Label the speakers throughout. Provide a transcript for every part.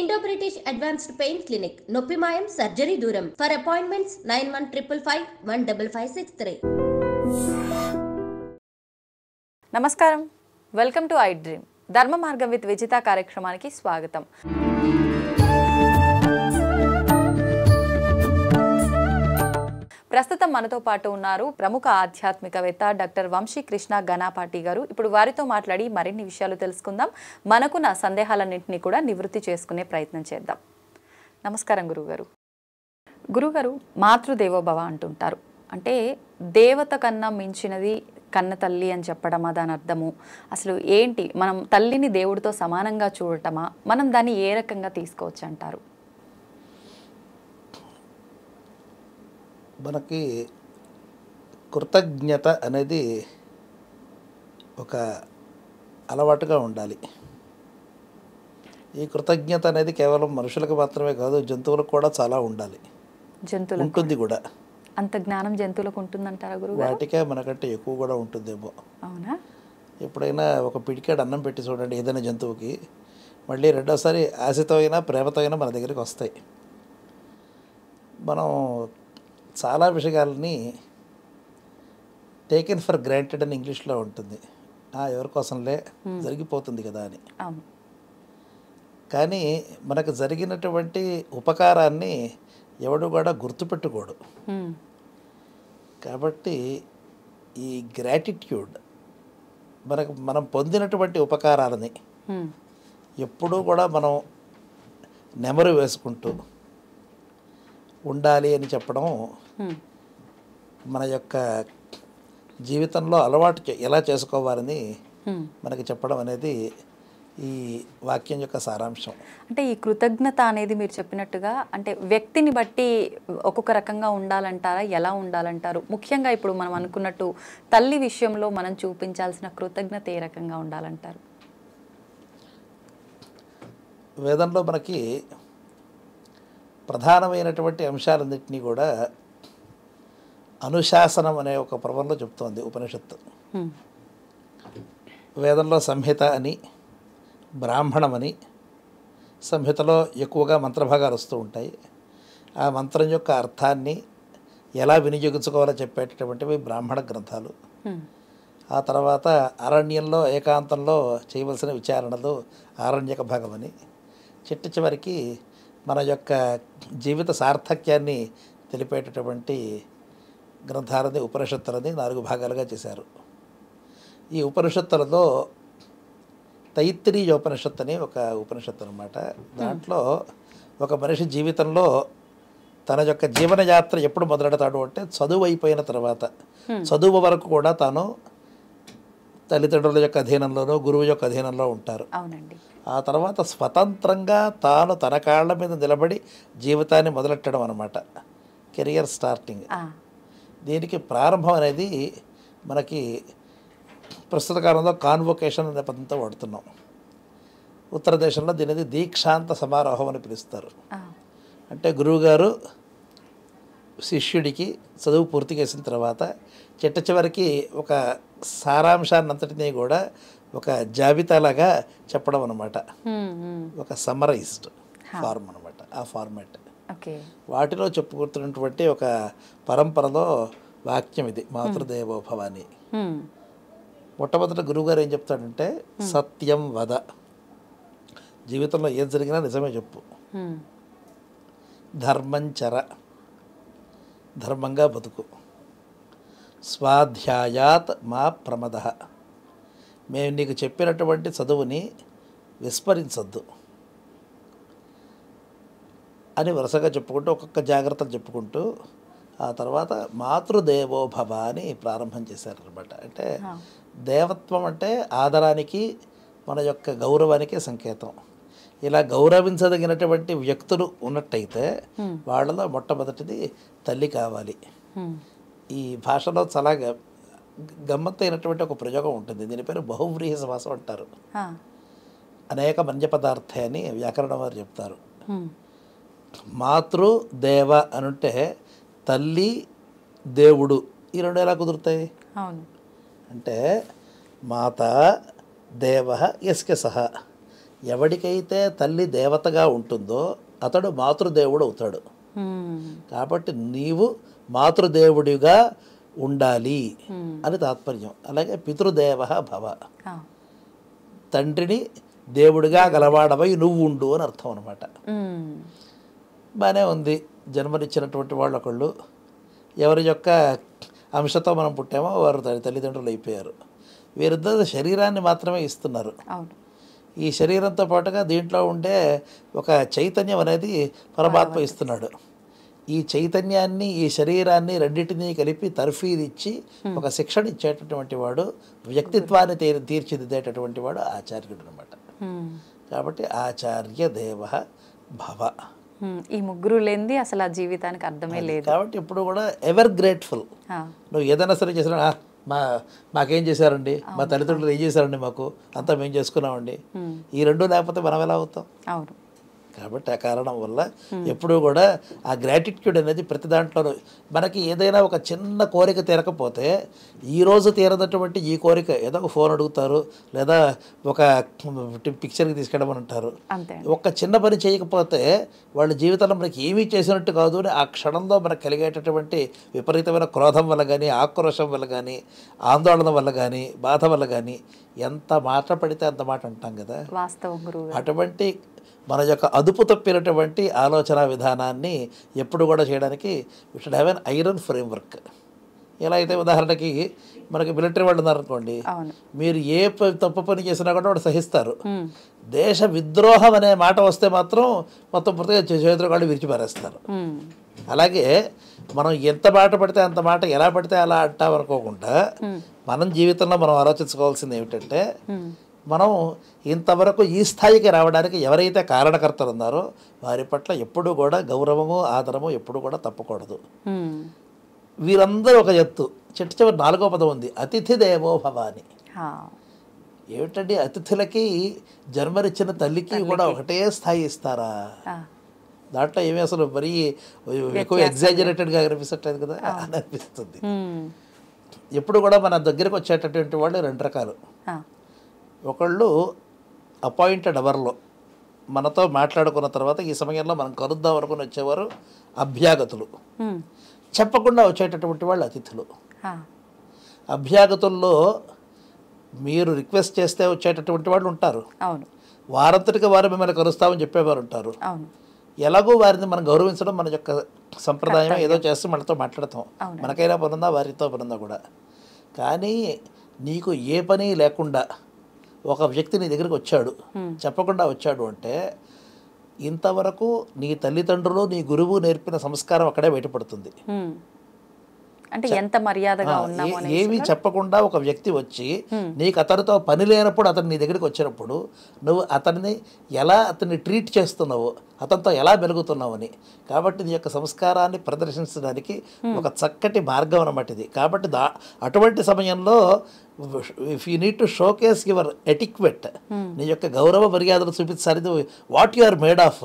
Speaker 1: Indo British advanced pain clinic నొప్పి మాయం surgery దూరం ఫర్ అపాయింట్మెంట్స్ 9155515563.
Speaker 2: నమస్కారం, వెల్కమ్ టు ఐ డ్రీమ్. ధర్మ మార్గం విత్ విజిత కార్యక్రమానికి స్వాగతం. ప్రస్తుతం మనతో పాటు ఉన్నారు ప్రముఖ ఆధ్యాత్మికవేత్త డాక్టర్ వంశీకృష్ణ గణాపాటి గారు. ఇప్పుడు వారితో మాట్లాడి మరిన్ని విషయాలు తెలుసుకుందాం. మనకున్న సందేహాలన్నింటినీ కూడా నివృత్తి చేసుకునే ప్రయత్నం చేద్దాం. నమస్కారం గురుగారు. గురుగారు, మాతృదేవోభవ అంటుంటారు. అంటే దేవత కన్నా మించినది కన్న తల్లి అని చెప్పడమా దాని అర్థము? అసలు ఏంటి, మనం తల్లిని దేవుడితో సమానంగా చూడటమా? మనం దాన్ని ఏ రకంగా తీసుకోవచ్చు అంటారు?
Speaker 3: మనకి కృతజ్ఞత అనేది ఒక అలవాటుగా ఉండాలి. ఈ కృతజ్ఞత అనేది కేవలం మనుషులకు మాత్రమే కాదు, జంతువులకు కూడా చాలా ఉండాలి.
Speaker 2: జంతువులకు
Speaker 3: ఉంటుంది కూడా.
Speaker 2: అంత జ్ఞానం జంతువులకు ఉంటుందంటారా గురువు?
Speaker 3: వాటికే మనకంటే ఎక్కువ కూడా ఉంటుందేమో.
Speaker 2: అవునా?
Speaker 3: ఎప్పుడైనా ఒక పిడికాడు అన్నం పెట్టి చూడండి ఏదైనా జంతువుకి, మళ్ళీ రెండోసారి ఆశతో అయినా ప్రేమతో అయినా మన దగ్గరికి వస్తాయి. మనం చాలా విషయాలని టేకెన్ ఫర్ గ్రాంటెడ్ అని ఇంగ్లీష్లో ఉంటుంది. ఎవరికోసంలే జరిగిపోతుంది కదా అని. కానీ మనకు జరిగినటువంటి ఉపకారాన్ని ఎవడు కూడా గుర్తుపెట్టుకోడు. కాబట్టి ఈ గ్రాటిట్యూడ్ మనం పొందినటువంటి ఉపకారాలని ఎప్పుడూ కూడా మనం నెమరు వేసుకుంటూ ఉండాలి అని చెప్పడం మన యొక్క జీవితంలో అలవాటు ఎలా చేసుకోవాలని మనకి చెప్పడం అనేది ఈ వాక్యం యొక్క సారాంశం.
Speaker 2: అంటే ఈ కృతజ్ఞత అనేది మీరు చెప్పినట్టుగా అంటే వ్యక్తిని బట్టి ఒక్కొక్క రకంగా ఉండాలంటారా? ఎలా ఉండాలంటారు? ముఖ్యంగా ఇప్పుడు మనం అనుకున్నట్టు తల్లి విషయంలో మనం చూపించాల్సిన కృతజ్ఞత ఏ రకంగా ఉండాలంటారు?
Speaker 3: వేదంలో మనకి ప్రధానమైనటువంటి అంశాలన్నింటినీ కూడా అనుశాసనం అనే ఒక పర్వంలో చెప్తోంది ఉపనిషత్తు. వేదంలో సంహిత అని, బ్రాహ్మణమని, సంహితలో ఎక్కువగా మంత్రభాగాలు వస్తూ ఉంటాయి. ఆ మంత్రం యొక్క అర్థాన్ని ఎలా వినియోగించుకోవాలో చెప్పేటటువంటివి బ్రాహ్మణ గ్రంథాలు. ఆ తర్వాత అరణ్యంలో ఏకాంతంలో చేయవలసిన విచారణలు ఆరణ్యక భాగమని, చివరికి మన యొక్క జీవిత సార్థక్యాన్ని తెలిపేటటువంటి గ్రంథాలని ఉపనిషత్తులని 4 భాగాలుగా చేశారు. ఈ ఉపనిషత్తులలో తైత్తిరీయోపనిషత్తు అని ఒక ఉపనిషత్తు అన్నమాట. దాంట్లో ఒక మనిషి జీవితంలో తన యొక్క జీవనయాత్ర ఎప్పుడు మొదలెడతాడు అంటే చదువు అయిపోయిన తర్వాత. చదువు వరకు కూడా తాను తల్లిదండ్రుల యొక్క అధీనంలోనూ గురువు యొక్క అధీనంలో ఉంటారు.
Speaker 2: అవునండి.
Speaker 3: ఆ తర్వాత స్వతంత్రంగా తాను తన కాళ్ళ మీద నిలబడి జీవితాన్ని మొదలెట్టడం అన్నమాట, కెరియర్ స్టార్టింగ్. దీనికి ప్రారంభం అనేది మనకి ప్రస్తుత కాలంలో కాన్వొకేషన్ అనే పదంతో వాడుతున్నాం. ఉత్తర దేశంలో దీనిది దీక్షాంత సమారోహం అని పిలుస్తారు. అంటే గురువుగారు శిష్యుడికి చదువు పూర్తి చేసిన తర్వాత చివరికి ఒక సారాంశాన్ని అంతటినీ కూడా ఒక జాబితాలాగా చెప్పడం అన్నమాట. ఒక సమ్మరైజ్డ్ ఫార్మ్ అన్నమాట, ఆ ఫార్మాట్. వాటిలో చెప్పుకుంటున్నటువంటి ఒక పరంపరలో వాక్యం ఇది, మాతృదేవోభవ అని. మొట్టమొదట గురువుగారు ఏం చెప్తాడంటే, సత్యం వద, జీవితంలో ఏం జరిగినా నిజమే చెప్పు. ధర్మంచర, ధర్మంగా బతుకు. స్వాధ్యాయాత్ మా ప్రమద, మేము నీకు చెప్పినటువంటి చదువుని విస్మరించద్దు అని వరుసగా చెప్పుకుంటూ ఒక్కొక్క జాగ్రత్తలు చెప్పుకుంటూ ఆ తర్వాత మాతృదేవోభవ అని ప్రారంభం చేశారనమాట. అంటే దేవత్వం అంటే ఆదరానికి, మన యొక్క గౌరవానికి సంకేతం. ఇలా గౌరవించదగినటువంటి వ్యక్తులు ఉన్నట్టయితే వాళ్ళలో మొట్టమొదటిది తల్లి కావాలి. ఈ భాషలో చాలా గమ్మత్తైనటువంటి ఒక ప్రయోగం ఉంటుంది. దీని పేరు బహువ్రీహి సమాసం అంటారు. అనేక మన్య పదార్థ అని వ్యాకరణ వారు చెప్తారు. మాతృ దేవ అనుంటే తల్లి దేవుడు, ఈ రెండు ఎలా కుదురుతాయి అంటే మాత దేవ యస్య సహ, ఎవడికైతే తల్లి దేవతగా ఉంటుందో అతడు మాతృదేవుడు అవుతాడు. కాబట్టి నీవు మాతృదేవుడిగా ఉండాలి అని తాత్పర్యం. అలాగే పితృదేవ భవ, తండ్రిని దేవుడిగా గలవాడవై నువ్వు ఉండు అని అర్థం అనమాట. బాగానే ఉంది. జన్మనిచ్చినటువంటి వాళ్ళు ఒకళ్ళు ఎవరి యొక్క అంశతో మనం పుట్టామో వారు తల్లిదండ్రులు అయిపోయారు. వీరిద్దరు శరీరాన్ని మాత్రమే ఇస్తున్నారు. ఈ శరీరంతో పాటుగా దీంట్లో ఉండే ఒక చైతన్యం అనేది పరమాత్మ ఇస్తున్నాడు. ఈ చైతన్యాన్ని ఈ శరీరాన్ని రెండింటినీ కలిపి తర్ఫీదిచ్చి ఒక శిక్షణ ఇచ్చేటటువంటి వాడు, వ్యక్తిత్వాన్ని తీర్చిదిద్దేటటువంటి వాడు ఆచార్యుడు అనమాట. కాబట్టి ఆచార్య దేవ భవ.
Speaker 2: ఈ ముగ్గురు లేనిది అసలు ఆ జీవితానికి అర్థమే లేదు.
Speaker 3: కాబట్టి ఇప్పుడు కూడా ఎవర్ గ్రేట్ఫుల్. నువ్వు ఏదైనా సరే చేసినా మాకేం చేశారండి, మా తల్లిదండ్రులు ఏం చేశారండి, మాకు అంతా మేము చేసుకున్నామండి, ఈ రెండు లేకపోతే మనం ఎలా అవుతాం?
Speaker 2: అవును.
Speaker 3: కాబట్టి ఆ కారణం వల్ల ఎప్పుడూ కూడా ఆ గ్రాటిట్యూడ్ అనేది ప్రతి దాంట్లోనూ మనకి ఏదైనా ఒక చిన్న కోరిక తీరకపోతే ఈరోజు తీరదటువంటి ఈ కోరిక ఏదో ఒక ఫోన్ అడుగుతారు, లేదా ఒక పిక్చర్కి తీసుకెళ్ళమని అంటారు. ఒక చిన్న పని చేయకపోతే వాళ్ళ జీవితంలో మనకి ఏమీ చేసినట్టు కాదు అని ఆ క్షణంలో మనకు కలిగేటటువంటి విపరీతమైన క్రోధం వల్ల కానీ, ఆక్రోశం వల్ల కానీ, ఆందోళన వల్ల కానీ, బాధ వల్ల కానీ ఎంత మాట పడితే అంత మాట అంటాం కదా.
Speaker 2: వాస్తవం.
Speaker 3: అటువంటి మన యొక్క అదుపు తప్పినటువంటి ఆలోచన విధానాన్ని ఎప్పుడు కూడా చేయడానికి we should have an iron framework. ఎలా అయితే ఉదాహరణకి మనకి మిలిటరీ వాళ్ళు ఉన్నారనుకోండి, మీరు ఏ తప్పు పని చేసినా కూడా వాడు సహిస్తారు. దేశ విద్రోహం అనే మాట వస్తే మాత్రం మొత్తం పూర్తిగా చేతులు వాళ్ళు విరిచిపారేస్తారు. అలాగే మనం ఎంత మాట పడితే అంత మాట, ఎలా పడితే అలా అంటాం అనుకోకుండా మనం జీవితంలో మనం ఆలోచించుకోవాల్సింది ఏమిటంటే, మనం ఇంతవరకు ఈ స్థాయికి రావడానికి ఎవరైతే కారణకర్తలు ఉన్నారో వారి పట్ల ఎప్పుడూ కూడా గౌరవము, ఆదరము ఎప్పుడు కూడా తప్పకూడదు. వీరందరూ ఒక ఎత్తు. చిట్ట చివరి 4వ పదం ఉంది, అతిథి దేవో భవ అని. ఏమిటండి, అతిథులకి జన్మనిచ్చిన తల్లికి కూడా ఒకటే స్థాయి ఇస్తారా? దాంట్లో ఏమీ అసలు మరీ ఎక్కువ ఎగ్జాజరేటెడ్గా అనిపిస్తలేదు కదా అని అనిపిస్తుంది. ఎప్పుడు కూడా మన దగ్గరకు వచ్చేటటువంటి వాళ్ళు 2 రకాలు. ఒకళ్ళు అపాయింటెడ్ అవర్లో మనతో మాట్లాడుకున్న తర్వాత ఈ సమయంలో మనం కలుద్దాం అనుకుని వచ్చేవారు అభ్యాగతులు. చెప్పకుండా వచ్చేటటువంటి వాళ్ళు అతిథులు. అభ్యాగతుల్లో మీరు రిక్వెస్ట్ చేస్తే వచ్చేటటువంటి వాళ్ళు ఉంటారు. వారంతటికి వారు మిమ్మల్ని కలుస్తామని చెప్పేవారు ఉంటారు. ఎలాగో వారిని మనం గౌరవించడం మన యొక్క సంప్రదాయం. ఏదో చేస్తూ మనతో మాట్లాడతాం, మనకైనా పనుందా వారితో పనుందా కూడా. కానీ నీకు ఏ పని లేకుండా ఒక వ్యక్తి నీ దగ్గరికి వచ్చాడు, చెప్పకుండా వచ్చాడు అంటే ఇంతవరకు నీ తల్లిదండ్రులు, నీ గురువు నేర్పిన సంస్కారం అక్కడే బయటపడుతుంది.
Speaker 2: అంటే ఎంత మర్యాదగా ఉన్నామో
Speaker 3: ఏమీ చెప్పకుండా ఒక వ్యక్తి వచ్చి నీకు అతనితో పని లేనప్పుడు అతను నీ దగ్గరికి వచ్చినప్పుడు నువ్వు అతన్ని ట్రీట్ చేస్తున్నావు, అతనితో ఎలా మెలుగుతున్నావు అని. కాబట్టి నీ యొక్క సంస్కారాన్ని ప్రదర్శించడానికి ఒక చక్కటి మార్గం అన్నమాట ఇది. కాబట్టి అటువంటి సమయంలో if you need to showcase your etiquette, నీ యొక్క గౌరవ మర్యాదలు చూపించాలి, what you are made of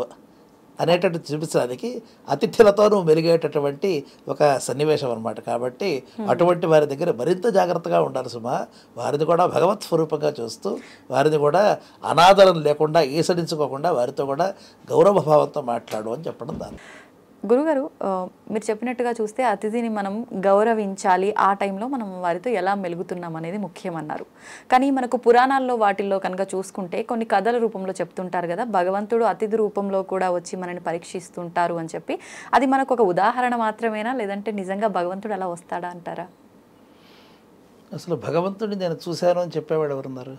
Speaker 3: అనేటట్టు చూపించడానికి అతిథులతో నువ్వు మెలిగేటటువంటి ఒక సన్నివేశం అనమాట. కాబట్టి అటువంటి వారి దగ్గర మరింత జాగ్రత్తగా ఉండాలి సుమా. వారిని కూడా భగవత్ స్వరూపంగా చూస్తూ, వారిని కూడా అనాదరం లేకుండా, ఈసడించుకోకుండా వారితో కూడా గౌరవభావంతో మాట్లాడు అని చెప్పడం దాన్ని.
Speaker 2: గురుగారు, మీరు చెప్పినట్టుగా చూస్తే అతిథిని మనం గౌరవించాలి, ఆ టైంలో మనం వారితో ఎలా మెలుగుతున్నాం అనేది ముఖ్యమన్నారు. కానీ మనకు పురాణాల్లో వాటిల్లో కనుక చూసుకుంటే కొన్ని కథల రూపంలో చెప్తుంటారు కదా, భగవంతుడు అతిథి రూపంలో కూడా వచ్చి మనని పరీక్షిస్తుంటారు అని చెప్పి. అది మనకు ఒక ఉదాహరణ మాత్రమేనా, లేదంటే నిజంగా భగవంతుడు అలా వస్తాడా అంటారా?
Speaker 3: అసలు భగవంతుడిని నేను చూశాను అని చెప్పేవాడు ఎవరున్నారు?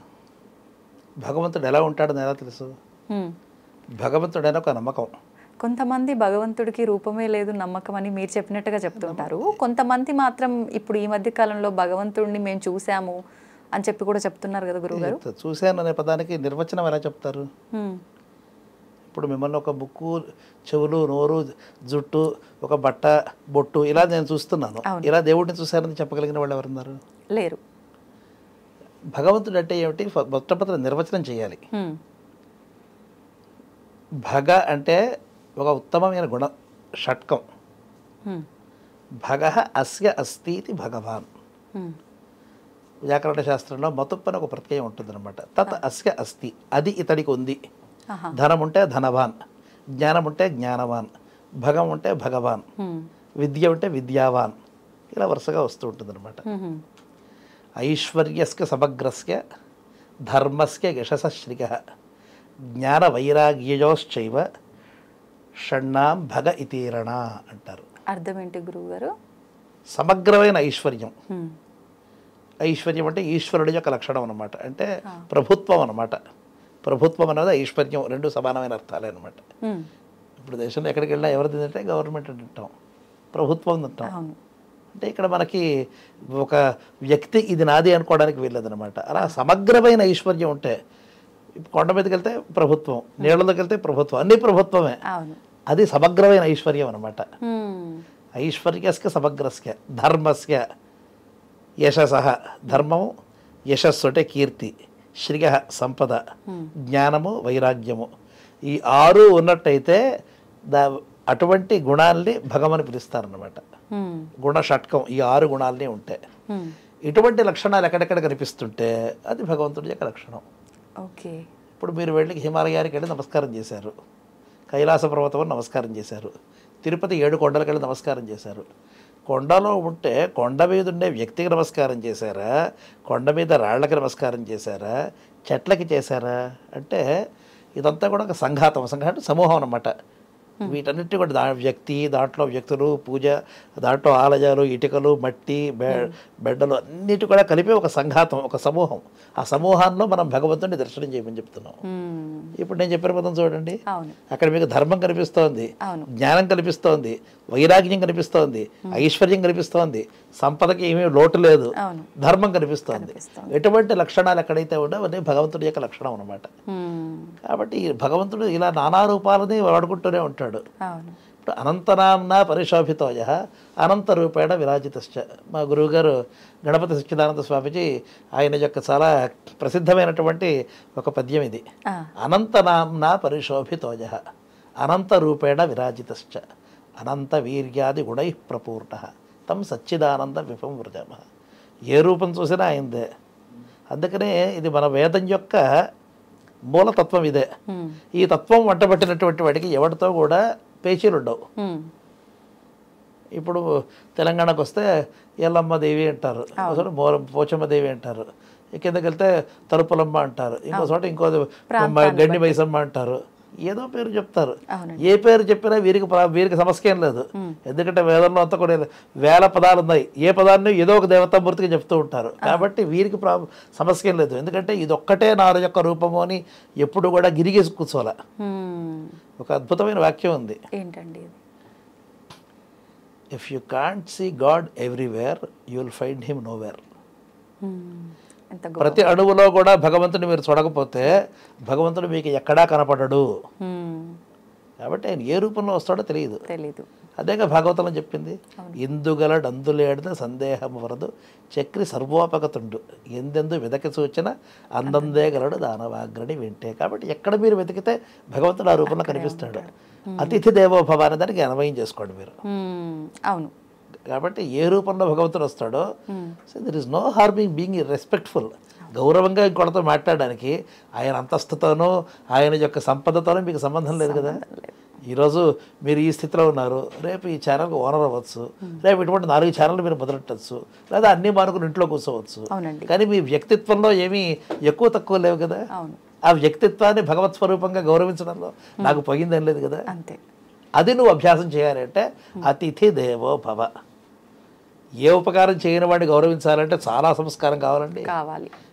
Speaker 3: భగవంతుడు ఎలా ఉంటాడని ఎలా తెలుసు? భగవంతుడైనా ఒక నమ్మకం.
Speaker 2: కొంతమంది భగవంతుడికి రూపమే లేదు, నమ్మకం అని మీరు చెప్పినట్టుగా చెప్తుంటారు. కొంతమంది మాత్రం ఇప్పుడు ఈ మధ్య కాలంలో భగవంతుడిని మేము చూసాము అని చెప్పి కూడా చెప్తున్నారు కదా గురువుగారు.
Speaker 3: చూశాను అనే పదానికి నిర్వచనం ఎలా చెప్తారు? ఇప్పుడు మిమ్మల్ని ఒక ముక్కు, చెవులు, నోరు, జుట్టు, ఒక బట్ట, బొట్టు ఇలా నేను చూస్తున్నాను, ఇలా దేవుడిని చూశానని చెప్పగలిగిన వాళ్ళు ఎవరున్నారు?
Speaker 2: లేరు.
Speaker 3: భగవంతుడు అంటే ఏమిటి మొట్టమొదటి నిర్వచనం చేయాలి. భగ అంటే ఒక ఉత్తమమైన గుణం, షట్కం. భగ అస్య అస్తి భగవాన్. వ్యాకరణ శాస్త్రంలో మతుప్పని ఒక ప్రత్యయం ఉంటుందన్నమాట. తత్ అస్య అస్తి, అది ఇతడికి ఉంది. ధనం ఉంటే ధనవాన్, జ్ఞానం ఉంటే జ్ఞానవాన్, భగం ఉంటే భగవాన్, విద్య ఉంటే విద్యావాన్, ఇలా వరుసగా వస్తూ ఉంటుందన్నమాట. ఐశ్వర్యస్య సమగ్రస్య ధర్మస్య యశసశ్రిక జ్ఞాన వైరాగ్యయోశ్చైవ షణ్ణాం భగ ఇతీరణ అంటారు.
Speaker 2: అర్థం ఏంటి గురువు గారు?
Speaker 3: సమగ్రమైన ఐశ్వర్యం. ఐశ్వర్యం అంటే ఈశ్వరుడి యొక్క లక్షణం అన్నమాట. అంటే ప్రభుత్వం అన్నమాట. ప్రభుత్వం అనేది ఐశ్వర్యం, రెండు సమానమైన అర్థాలే అనమాట. ఇప్పుడు దేశంలో ఎక్కడికి వెళ్ళినా ఎవరిది అంటే గవర్నమెంట్ అంటాం, ప్రభుత్వం అంటాం. అంటే ఇక్కడ మనకి ఒక వ్యక్తి ఇది నాది అనుకోవడానికి వీల్లేదనమాట. అలా సమగ్రమైన ఐశ్వర్యం ఉంటే, కొండ మీదకి వెళ్తే ప్రభుత్వం, నీళ్ళలోకి వెళ్తే ప్రభుత్వం, అన్ని ప్రభుత్వమే. అది సమగ్రమైన ఐశ్వర్యం అనమాట. ఐశ్వర్యస్య సమగ్రస్య ధర్మస్య యశస, ధర్మము యశస్సు అంటే కీర్తి, శ్రియ సంపద, జ్ఞానము వైరాగ్యము, ఈ 6 ఉన్నట్టయితే అటువంటి గుణాల్ని భగవని పిలుస్తారన్నమాట. గుణ షట్కం, ఈ 6 గుణాలని ఉంటాయి. ఇటువంటి లక్షణాలు ఎక్కడెక్కడ కనిపిస్తుంటే అది భగవంతుడి యొక్క లక్షణం.
Speaker 2: ఓకే.
Speaker 3: ఇప్పుడు మీరు వెళ్ళి హిమాలయానికి వెళ్ళి నమస్కారం చేశారు, కైలాస పర్వతం నమస్కారం చేశారు, తిరుపతి 7 కొండలకు వెళ్ళి నమస్కారం చేశారు. కొండలో ఉంటే కొండ మీద ఉండే వ్యక్తికి నమస్కారం చేశారా, కొండ మీద రాళ్లకి నమస్కారం చేశారా, చెట్లకి చేశారా అంటే ఇదంతా కూడా ఒక సంఘాతం. సంఘం అంటే సమూహం అన్నమాట. వీటన్నిటి కూడా వ్యక్తి, దాంట్లో వ్యక్తులు, పూజ, దాంట్లో ఆలయాలు, ఇటుకలు, మట్టి, బెడ్డలు అన్నిటి కూడా కలిపి ఒక సంఘాతం, ఒక సమూహం. ఆ సమూహాల్లో మనం భగవంతుడిని దర్శనం చేయమని చెప్తున్నాం. ఇప్పుడు నేను చెప్పిన పదం చూడండి, అక్కడ మీకు ధర్మం కనిపిస్తోంది, జ్ఞానం కనిపిస్తోంది, వైరాగ్యం కనిపిస్తోంది, ఐశ్వర్యం కనిపిస్తోంది, సంపదకి ఏమీ లోటు లేదు, ధర్మం కనిపిస్తోంది. ఎటువంటి లక్షణాలు ఎక్కడైతే ఉండవు అదే భగవంతుడి యొక్క లక్షణం అన్నమాట. కాబట్టి భగవంతుడు ఇలా నానా రూపాలని వాడుకుంటూనే ఉంటాడు. ఇప్పుడు అనంతనాంన పరిశోభితోయ అనంత రూపేణ విరాజితశ్చ. మా గురువుగారు గణపతి సచ్చిదానంద స్వామిజీ ఆయన యొక్క చాలా ప్రసిద్ధమైనటువంటి ఒక పద్యం ఇది. అనంతనాంన పరిశోభితోయ అనంత రూపేణ విరాజితశ్చ అనంత వీర్యాది గుణై ప్రపూర్ణ తం సచ్చిదానంద విపం వృజామ. ఏ రూపం చూసినా ఆయనదే. అందుకనే ఇది మన వేదం యొక్క మూలతత్వం ఇదే. ఈ తత్వం వంటబట్టినటువంటి వాడికి ఎవరితో కూడా పేచీలు ఉండవు. ఇప్పుడు తెలంగాణకు వస్తే ఎల్లమ్మ దేవి అంటారు, ఇంకోసారి పోచమ్మ దేవి అంటారు, కిందకి వెళ్తే తలుపులమ్మ అంటారు, ఇంకో చోట ఇంకో గండి మైసమ్మ అంటారు, ఏదో పేరు చెప్తారు. ఏ పేరు చెప్పినా వీరికి సమస్య ఏం లేదు. ఎందుకంటే వేదంలో అంతా కూడా వేల పదాలు ఉన్నాయి. ఏ పదాన్ని ఏదో ఒక దేవతామూర్తికి చెప్తూ ఉంటారు. కాబట్టి వీరికి సమస్య ఏం లేదు. ఎందుకంటే ఇది ఒక్కటే నా యొక్క రూపము అని ఎప్పుడు కూడా గిరిగేసి కూర్చోాల. ఒక అద్భుతమైన వాక్యం ఉంది
Speaker 2: ఏంటండి?
Speaker 3: If you can't see God everywhere you will find him nowhere. ప్రతి అణువులో కూడా భగవంతుని మీరు చూడకపోతే భగవంతుడు మీకు ఎక్కడా కనపడడు. కాబట్టి ఆయన ఏ రూపంలో వస్తాడో తెలియదు. అదేగా భాగవతంలో చెప్పింది, ఇందుగలడు అందులేడిన సందేహం వరదు చక్రి సర్వోపగతుండు ఎందెందు వెదకి సూచన అందందే గలడు దానవాగ్రని వింటే. కాబట్టి ఎక్కడ మీరు వెతికితే భగవంతుడు ఆ రూపంలో కనిపిస్తాడు. అతిథి దేవోభవ అనే దానికి అన్వయం చేసుకోండి మీరు.
Speaker 2: అవును.
Speaker 3: కాబట్టి ఏ రూపంలో భగవంతుడు వస్తాడో so there is no harming being respectful. గౌరవంగా ఇంకొకరితో మాట్లాడడానికి ఆయన అంతస్తుతోనూ ఆయన యొక్క సంపదతోనూ మీకు సంబంధం లేదు కదా. ఈరోజు మీరు ఈ స్థితిలో ఉన్నారు, రేపు ఈ ఛానల్కి ఓనర్ అవ్వచ్చు, రేపు ఇటువంటి 4 ఛానళ్ళు మీరు మొదలెట్టచ్చు, లేదా అన్ని మానుకుని ఇంట్లో కూర్చోవచ్చు. కానీ మీ వ్యక్తిత్వంలో ఏమీ ఎక్కువ తక్కువ లేవు కదా. ఆ వ్యక్తిత్వాన్ని భగవత్ స్వరూపంగా గౌరవించడంలో నాకు పోయిందేం లేదు కదా. అది నువ్వు అభ్యాసం చేయాలి అంటే అతిథి దేవో భవ. ఏ ఉపకారం చేయని వాడిని గౌరవించాలంటే చాలా సంస్కారం కావాలండి.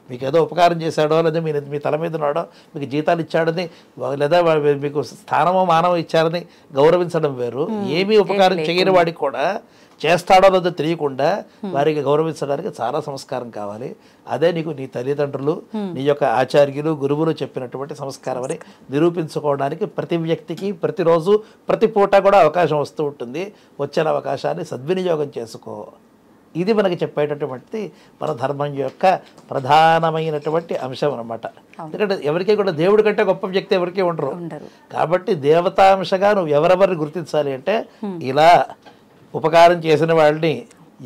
Speaker 3: మీకు ఏదో ఉపకారం చేశాడో లేదా మీ తల మీద ఉన్నాడో మీకు జీతాలు ఇచ్చాడని లేదా మీకు స్థానమో మానవం ఇచ్చారని గౌరవించడం వేరు. ఏమీ ఉపకారం చేయని వాడికి కూడా చేస్తాడో లేదో తెలియకుండా వారికి గౌరవించడానికి చాలా సంస్కారం కావాలి. అదే నీకు నీ తల్లిదండ్రులు, నీ యొక్క ఆచార్యులు, గురువులు చెప్పినటువంటి సంస్కారం అని నిరూపించుకోవడానికి ప్రతి వ్యక్తికి ప్రతిరోజు ప్రతి పూట కూడా అవకాశం వస్తూ ఉంటుంది. వచ్చిన అవకాశాన్ని సద్వినియోగం చేసుకో. ఇది మనకి చెప్పేటటువంటి మన ధర్మం యొక్క ప్రధానమైనటువంటి అంశం అన్నమాట. ఎందుకంటే ఎవరికీ కూడా దేవుడి కంటే గొప్ప వ్యక్తి ఎవరికీ ఉండరు. కాబట్టి దేవతాంశగా నువ్వు ఎవరెవరిని గుర్తించాలి అంటే ఇలా ఉపకారం చేసిన వాళ్ళని,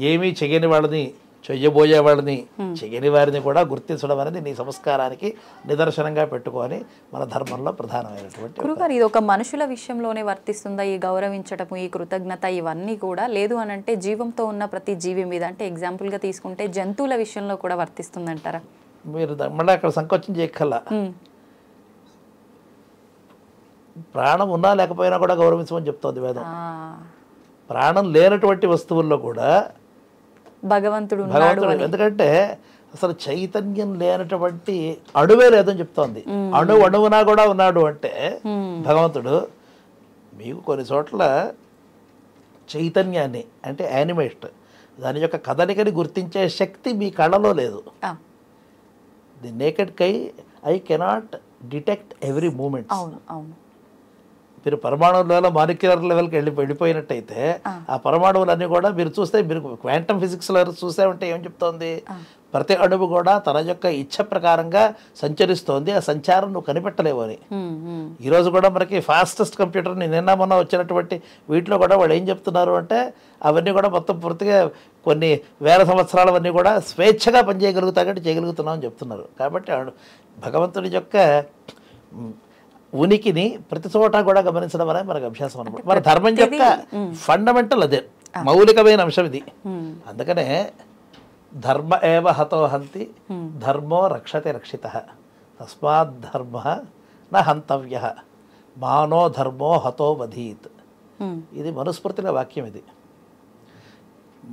Speaker 3: ఏమీ చేయని వాళ్ళని చెయ్యబోయే వాళ్ళని చెయ్యని వారిని కూడా గుర్తించడం అనేది నీ సంస్కారానికి నిదర్శనంగా పెట్టుకొని మన ధర్మంలో ప్రధానమైనటువంటి
Speaker 2: గురుగారు ఇది ఒక మనుషుల విషయంలోనే వర్తిస్తుందా ఈ గౌరవించటము ఈ కృతజ్ఞత ఇవన్నీ కూడా లేదు అని అంటే జీవంతో ఉన్న ప్రతి జీవి మీద అంటే ఎగ్జాంపుల్గా తీసుకుంటే జంతువుల విషయంలో కూడా వర్తిస్తుందంటారా?
Speaker 3: మీరు మళ్ళీ అక్కడ సంకోచం చేయక్కల్లా, ప్రాణం ఉన్నా లేకపోయినా కూడా గౌరవించమని చెప్తోంది వేదం. ప్రాణం లేనటువంటి వస్తువుల్లో కూడా
Speaker 2: భగవంతుడు,
Speaker 3: ఎందుకంటే అసలు చైతన్యం లేనటువంటి అణువే లేదని చెప్తోంది. అణువునా కూడా ఉన్నాడు అంటే భగవంతుడు. మీకు కొన్ని చోట్ల చైతన్యాన్ని అంటే యానిమేట్ దాని యొక్క కదలికని గుర్తించే శక్తి మీ కళ్ళలో లేదు. ది నేకెడ్ కై eye cannot detect every moment. మీరు పరమాణు లెవెల్ మాలిక్యులర్ లెవెల్కి వెళ్ళిపోయినట్టయితే ఆ పరమాణువులన్నీ కూడా మీరు చూస్తే, మీరు క్వాంటమ్ ఫిజిక్స్లో చూసామంటే ఏం చెప్తోంది, ప్రతి అణువు కూడా తన యొక్క ఇచ్ఛ ప్రకారంగా సంచరిస్తోంది. ఆ సంచారం నువ్వు కనిపెట్టలేవు అని. ఈరోజు కూడా మనకి ఫాస్టెస్ట్ కంప్యూటర్ నిన్న మొన్న వచ్చినటువంటి వీటిలో కూడా వాళ్ళు ఏం చెప్తున్నారు అంటే అవన్నీ కూడా మొత్తం పూర్తిగా కొన్ని వేల సంవత్సరాలవన్నీ కూడా స్వేచ్ఛగా పనిచేయగలుగుతాయి చేయగలుగుతున్నాం అని చెప్తున్నారు. కాబట్టి భగవంతుడి యొక్క ఉనికిని ప్రతి చోట కూడా గమనించడం అనేది మనకు అభ్యాసం అనమాట. మన ధర్మం యొక్క ఫండమెంటల్ అదే, మౌలికమైన అంశం ఇది. అందుకనే ధర్మ ఏవ హతో హంతి ధర్మో రక్షతే రక్షితః తస్మాత్ ధర్మ న హంతవ్యః మానో ధర్మో హతో వధీత్. ఇది మనుస్మృతిలో వాక్యం. ఇది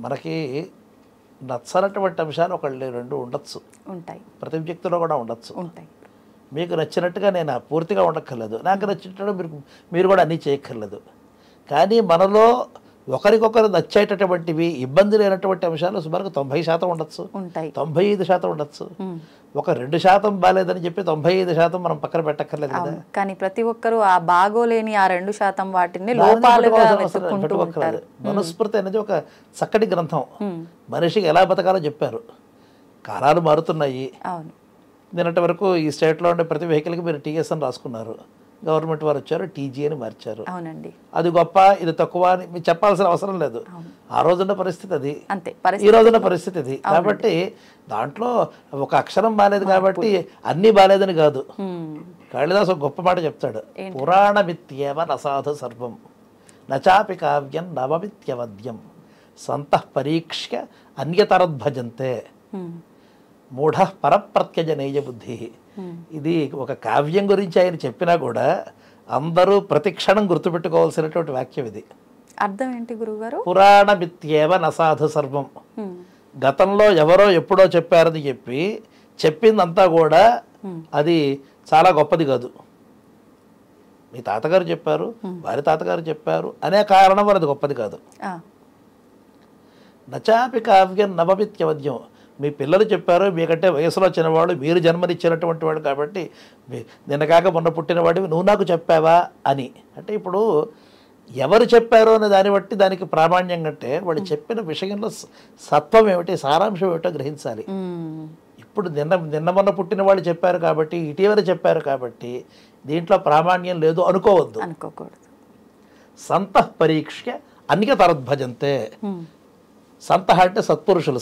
Speaker 3: మనకి నచ్చనటువంటి అంశాలు ఒకళ్ళు రెండు ఉండొచ్చు, ఉంటాయి. ప్రతి వ్యక్తిలో కూడా ఉండొచ్చు, ఉంటాయి. మీకు నచ్చినట్టుగా నేను పూర్తిగా ఉండక్కర్లేదు, నాకు నచ్చినట్టు మీరు కూడా అన్నీ చేయక్కర్లేదు. కానీ మనలో ఒకరికొకరు నచ్చేటటువంటివి ఇబ్బంది లేనటువంటి అంశాలు సుమారుగా 90% ఉండొచ్చు, 95% ఉండొచ్చు. ఒక 2% బాగాలేదని చెప్పి 95% మనం పక్కన పెట్టక్కర్లేదు కదా.
Speaker 2: కానీ ప్రతి ఒక్కరు ఆ బాగోలేని ఆ 2% వాటిని లోపాలుగా వెతుక్కుంటారు.
Speaker 3: మనుస్మృతి అనేది ఒక చక్కటి గ్రంథం. మనిషికి ఎలా బతకాలో చెప్పారు. కాలాలు మారుతున్నాయి. నిన్నటి వరకు ఈ స్టేట్లో ఉండే ప్రతి వెహికల్కి మీరు టీఎస్ అని రాసుకున్నారు. గవర్నమెంట్ వారు వచ్చారు, టీజీ అని మార్చారు.
Speaker 2: అవునండి,
Speaker 3: అది గొప్ప ఇది తక్కువ అని మీకు చెప్పాల్సిన అవసరం లేదు. ఆ రోజున్న పరిస్థితి అది, ఈ రోజున్న పరిస్థితి ఇది. కాబట్టి దాంట్లో ఒక అక్షరం బాలేదు కాబట్టి అన్నీ బాలేదని కాదు. కాళిదాసు ఒక గొప్ప మాట చెప్తాడు, పురాణమిత్యేవ నసాధు సర్వం నచాపి కావ్యం నవమిత్యవద్యం సంతః పరీక్ష్య అన్యతరద్భజంతే మూఢ పరప్రత్యజనేయ బుద్ధి. ఇది ఒక కావ్యం గురించి ఆయన చెప్పినా కూడా అందరూ ప్రతిక్షణం గుర్తుపెట్టుకోవాల్సినటువంటి వాక్యం ఇది.
Speaker 2: అర్థం ఏంటి గురువుగారు?
Speaker 3: పురాణమిత్యేవ నసాధు సర్వం. గతంలో ఎవరో ఎప్పుడో చెప్పారని చెప్పి చెప్పిందంతా కూడా అది చాలా గొప్పది కాదు. మీ తాతగారు చెప్పారు, వారి తాతగారు చెప్పారు అనే కారణం వల్ల అది గొప్పది కాదు. నచాపి కావ్యం నవమిత్యవద్యం. మీ పిల్లలు చెప్పారు, మీకంటే వయసులో చిన్నవాడు, మీరు జన్మనిచ్చినటువంటి వాడు కాబట్టి నిన్న కాక మొన్న పుట్టినవాడివి నువ్వు నాకు చెప్పావా అని. అంటే ఇప్పుడు ఎవరు చెప్పారో అనే దాన్ని బట్టి దానికి ప్రామాణ్యం కంటే వాడు చెప్పిన విషయంలో సత్వం ఏమిటి, సారాంశం ఏమిటో గ్రహించాలి. ఇప్పుడు నిన్న మొన్న పుట్టిన వాళ్ళు చెప్పారు కాబట్టి, ఇటీవల చెప్పారు కాబట్టి దీంట్లో ప్రామాణ్యం లేదు అనుకోకూడదు. సంతః పరీక్ష్య అన్యతరద్భజంతే. సంతః అంటే సత్పురుషులు,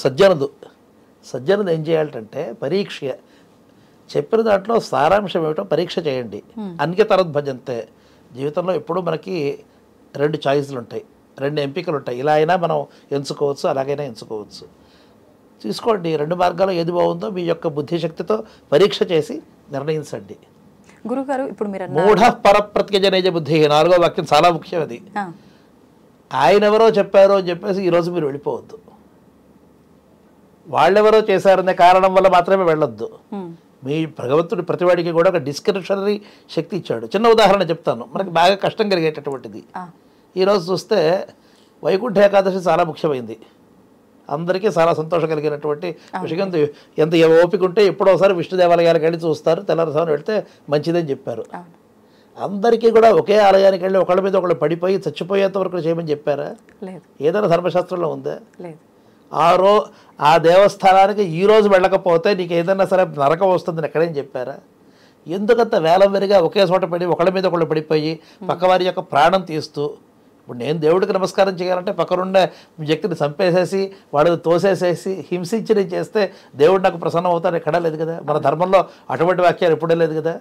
Speaker 3: సజ్జనులు ఏం చేయాలంటే పరీక్ష చెప్పిన దాంట్లో సారాంశం ఏమిటో పరీక్ష చేయండి. అన్యతరద్భజంతే. జీవితంలో ఎప్పుడూ మనకి 2 చాయిస్లు ఉంటాయి, 2 ఎంపికలు ఉంటాయి. ఇలా అయినా మనం ఎంచుకోవచ్చు, అలాగైనా ఎంచుకోవచ్చు. తీసుకోండి, 2 మార్గాలు ఏది బాగుందో మీ యొక్క బుద్ధిశక్తితో పరీక్ష చేసి నిర్ణయించండి.
Speaker 2: గురుగారు ఇప్పుడు మీరు
Speaker 3: మూఢ పరప్రత్యజనేయ బుద్ధి 4వ వాక్యం చాలా ముఖ్యం. అది ఆయన ఎవరో చెప్పారో అని చెప్పేసి ఈరోజు మీరు వెళ్ళిపోవద్దు. వాళ్ళెవరో చేశారనే కారణం వల్ల మాత్రమే వెళ్ళొద్దు. మీ భగవంతుడు ప్రతివాడికి కూడా ఒక డిస్క్రిప్షనరీ శక్తి ఇచ్చాడు. చిన్న ఉదాహరణ చెప్తాను, మనకి బాగా కష్టం కలిగేటటువంటిది. ఈరోజు చూస్తే వైకుంఠ ఏకాదశి చాలా ముఖ్యమైంది, అందరికీ చాలా సంతోషం కలిగినటువంటి విషయం. ఎంత ఓపిక ఉంటే ఎప్పుడోసారి విష్ణు దేవాలయాలకు వెళ్ళి చూస్తారు, తెల్లవారుజామున వెళ్తే మంచిదని చెప్పారు. అందరికీ కూడా ఒకే ఆలయానికి వెళ్ళి ఒకళ్ళ మీద ఒకళ్ళు పడిపోయి చచ్చిపోయేంత వరకు చేయమని చెప్పారా? ఏదైనా ధర్మశాస్త్రంలో ఉందా? ఆ దేవస్థానానికి ఈరోజు వెళ్ళకపోతే నీకు ఏదైనా సరే నరకం వస్తుందని ఎక్కడేం చెప్పారా? ఎందుకంత వేలం వెరిగా ఒకే చోట పడి ఒకళ్ళ మీద ఒకళ్ళు పడిపోయి పక్కవారి యొక్క ప్రాణం తీస్తూ ఇప్పుడు నేను దేవుడికి నమస్కారం చేయాలంటే పక్కనుండే వ్యక్తిని చంపేసేసి వాడు తోసేసేసి హింసించి నేను చేస్తే దేవుడు నాకు ప్రసన్నం అవుతాడు ఎక్కడా లేదు కదా. మన ధర్మంలో అటువంటి వాక్యాలు ఎప్పుడే లేదు కదా.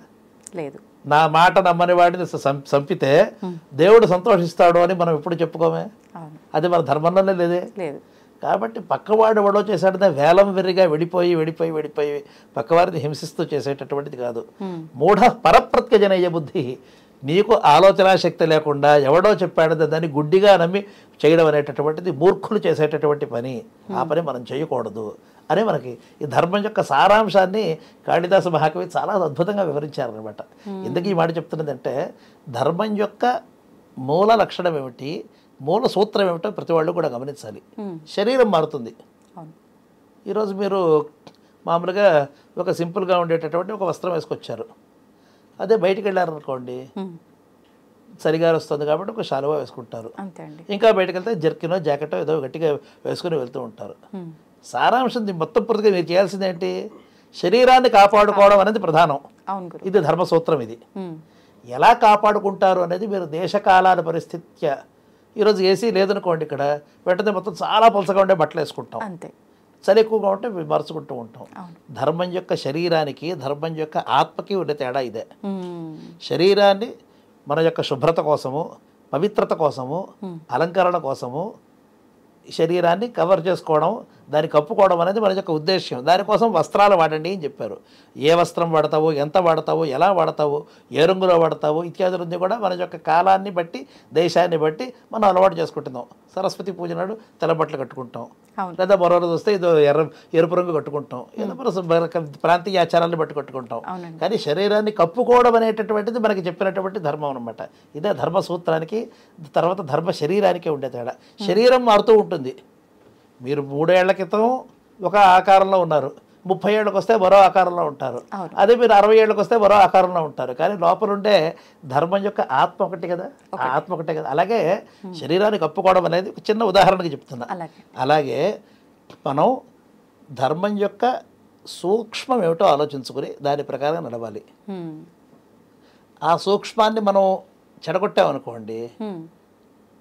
Speaker 2: లేదు.
Speaker 3: నా మాట నమ్మని వాడిని చంపితే దేవుడు సంతోషిస్తాడు అని మనం ఎప్పుడు చెప్పుకోమే. అది మన ధర్మంలోనే లేదే.
Speaker 2: లేదు.
Speaker 3: కాబట్టి పక్కవాడు ఎవడో చేశాడనే వేలం వెర్రిగా వెళ్ళిపోయి పక్కవారిని హింసిస్తూ చేసేటటువంటిది కాదు. మూఢ పరప్రత్యజనీయ బుద్ధి, నీకు ఆలోచన శక్తి లేకుండా ఎవడో చెప్పాడు దాన్ని గుడ్డిగా నమ్మి చేయడం అనేటటువంటిది మూర్ఖులు చేసేటటువంటి పని. ఆ పని మనం చేయకూడదు అని మనకి ఈ ధర్మం యొక్క సారాంశాన్ని కాళిదాసు మహాకవి చాలా అద్భుతంగా వివరించారనమాట. ఎందుకు ఈ మాట చెప్తున్నదంటే ధర్మం యొక్క మూల లక్షణం ఏమిటి, మూల సూత్రం ఏమిటో ప్రతి వాళ్ళు కూడా గమనించాలి. శరీరం మారుతుంది. ఈరోజు మీరు మామూలుగా ఒక సింపుల్గా ఉండేటటువంటి ఒక వస్త్రం వేసుకొచ్చారు. అదే బయటికి వెళ్ళారనుకోండి, చలిగాలి వస్తుంది కాబట్టి ఒక శాలువా వేసుకుంటారు. ఇంకా బయటకు వెళ్తే జర్కినో జాకెటో ఏదో గట్టిగా వేసుకుని వెళ్తూ ఉంటారు. సారాంశం మొత్తం పూర్తిగా మీరు చేయాల్సింది ఏంటి, శరీరాన్ని కాపాడుకోవడం అనేది ప్రధానం. ఇది ధర్మసూత్రం. ఇది ఎలా కాపాడుకుంటారు అనేది మీరు దేశకాలాల పరిస్థిత్యా. ఈరోజు ఏసీ లేదనుకోండి, ఇక్కడ వెంటనే మొత్తం చాలా పలసగా ఉండే బట్టలు వేసుకుంటాం, చలి ఎక్కువగా ఉంటే మరుచుకుంటూ ఉంటాం. ధర్మం యొక్క శరీరానికి ధర్మం యొక్క ఆత్మకి ఉండే తేడా ఇదే. శరీరాన్ని మన యొక్క శుభ్రత కోసము, పవిత్రత కోసము, అలంకరణ కోసము శరీరాన్ని కవర్ చేసుకోవడం, దాన్ని కప్పుకోవడం అనేది మన యొక్క ఉద్దేశ్యం. దానికోసం వస్త్రాలు వాడండి అని చెప్పారు. ఏ వస్త్రం వాడతావు, ఎంత వాడతావు, ఎలా వాడతావు, ఏ రంగులో వాడతావు ఇత్యాదులన్నీ కూడా మన యొక్క కాలాన్ని బట్టి, దేశాన్ని బట్టి మనం అలవాటు చేసుకుంటున్నాం. సరస్వతి పూజ నాడు తెల్ల బట్టలు కట్టుకుంటాం, లేదా మరో రోజు వస్తే ఇదో ఎరుపు రంగు కట్టుకుంటాం, ఏదో మన ప్రాంతీయ ఆచారాన్ని బట్టి కట్టుకుంటాం. కానీ శరీరాన్ని కప్పుకోవడం అనేటటువంటిది మనకి చెప్పినటువంటి ధర్మం అనమాట. ఇదే ధర్మ సూత్రానికి తర్వాత ధర్మ శరీరానికే ఉండే తేడా. శరీరం మారుతూ ఉంటుంది. మీరు 3 ఏళ్ల క్రితం ఒక ఆకారంలో ఉన్నారు, 30 ఏళ్ళకి వస్తే మరో ఆకారంలో ఉంటారు. అదే మీరు 60 ఏళ్ళకి వస్తే మరో ఆకారంలో ఉంటారు. కానీ లోపల ఉండే ధర్మం యొక్క ఆత్మ ఒకటి కదా, ఆత్మ ఒకటే కదా. అలాగే శరీరాన్ని కప్పుకోవడం అనేది ఒక చిన్న ఉదాహరణకి చెప్తున్నా. అలాగే మనం ధర్మం యొక్క సూక్ష్మం ఏమిటో ఆలోచించుకుని దాని ప్రకారం నడవాలి. ఆ సూక్ష్మాన్ని మనం చెడగొట్టామనుకోండి,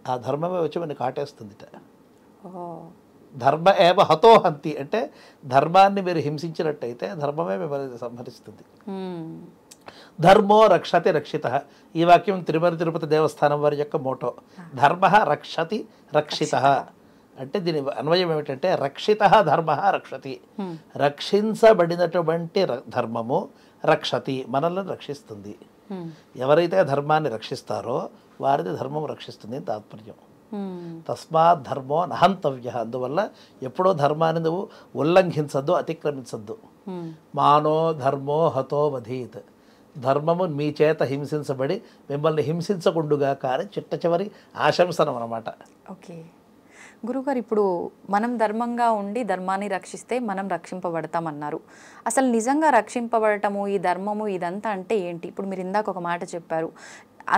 Speaker 3: ఆ ధర్మమే వచ్చి మనకి కాటేస్తుంది. ధర్మ ఏవ హతోహంతి అంటే ధర్మాన్ని మీరు హింసించినట్టయితే ధర్మమే మిమ్మల్ని సంహరిస్తుంది. ధర్మో రక్షతి రక్షిత. ఈ వాక్యం తిరుమల తిరుపతి దేవస్థానం వారి యొక్క మోటో. ధర్మ రక్షతి రక్షిత అంటే దీని అన్వయం ఏమిటంటే రక్షిత ధర్మ రక్షతి. రక్షించబడినటువంటి ధర్మము రక్షతి, మనల్ని రక్షిస్తుంది. ఎవరైతే ధర్మాన్ని రక్షిస్తారో వారిది ధర్మం రక్షిస్తుంది తాత్పర్యం. తస్మాత్ ధర్మో నహంతవ్య. అందువల్ల ఎప్పుడో ధర్మాన్ని నువ్వు ఉల్లంఘించద్దు, అతిక్రమించద్దు. మానో ధర్మో హతో వధీత్. ధర్మము మీ చేత హింసించబడి మిమ్మల్ని హింసించకుండుగా కానీ చిట్ట చివరి ఆశంసనం అన్నమాట.
Speaker 2: ఓకే గురుగారు, ఇప్పుడు మనం ధర్మంగా ఉండి ధర్మాన్ని రక్షిస్తే మనం రక్షింపబడతామన్నారు. అసలు నిజంగా రక్షింపబడటము, ఈ ధర్మము ఇదంతా అంటే ఏంటి? ఇప్పుడు మీరు ఇందాక ఒక మాట చెప్పారు,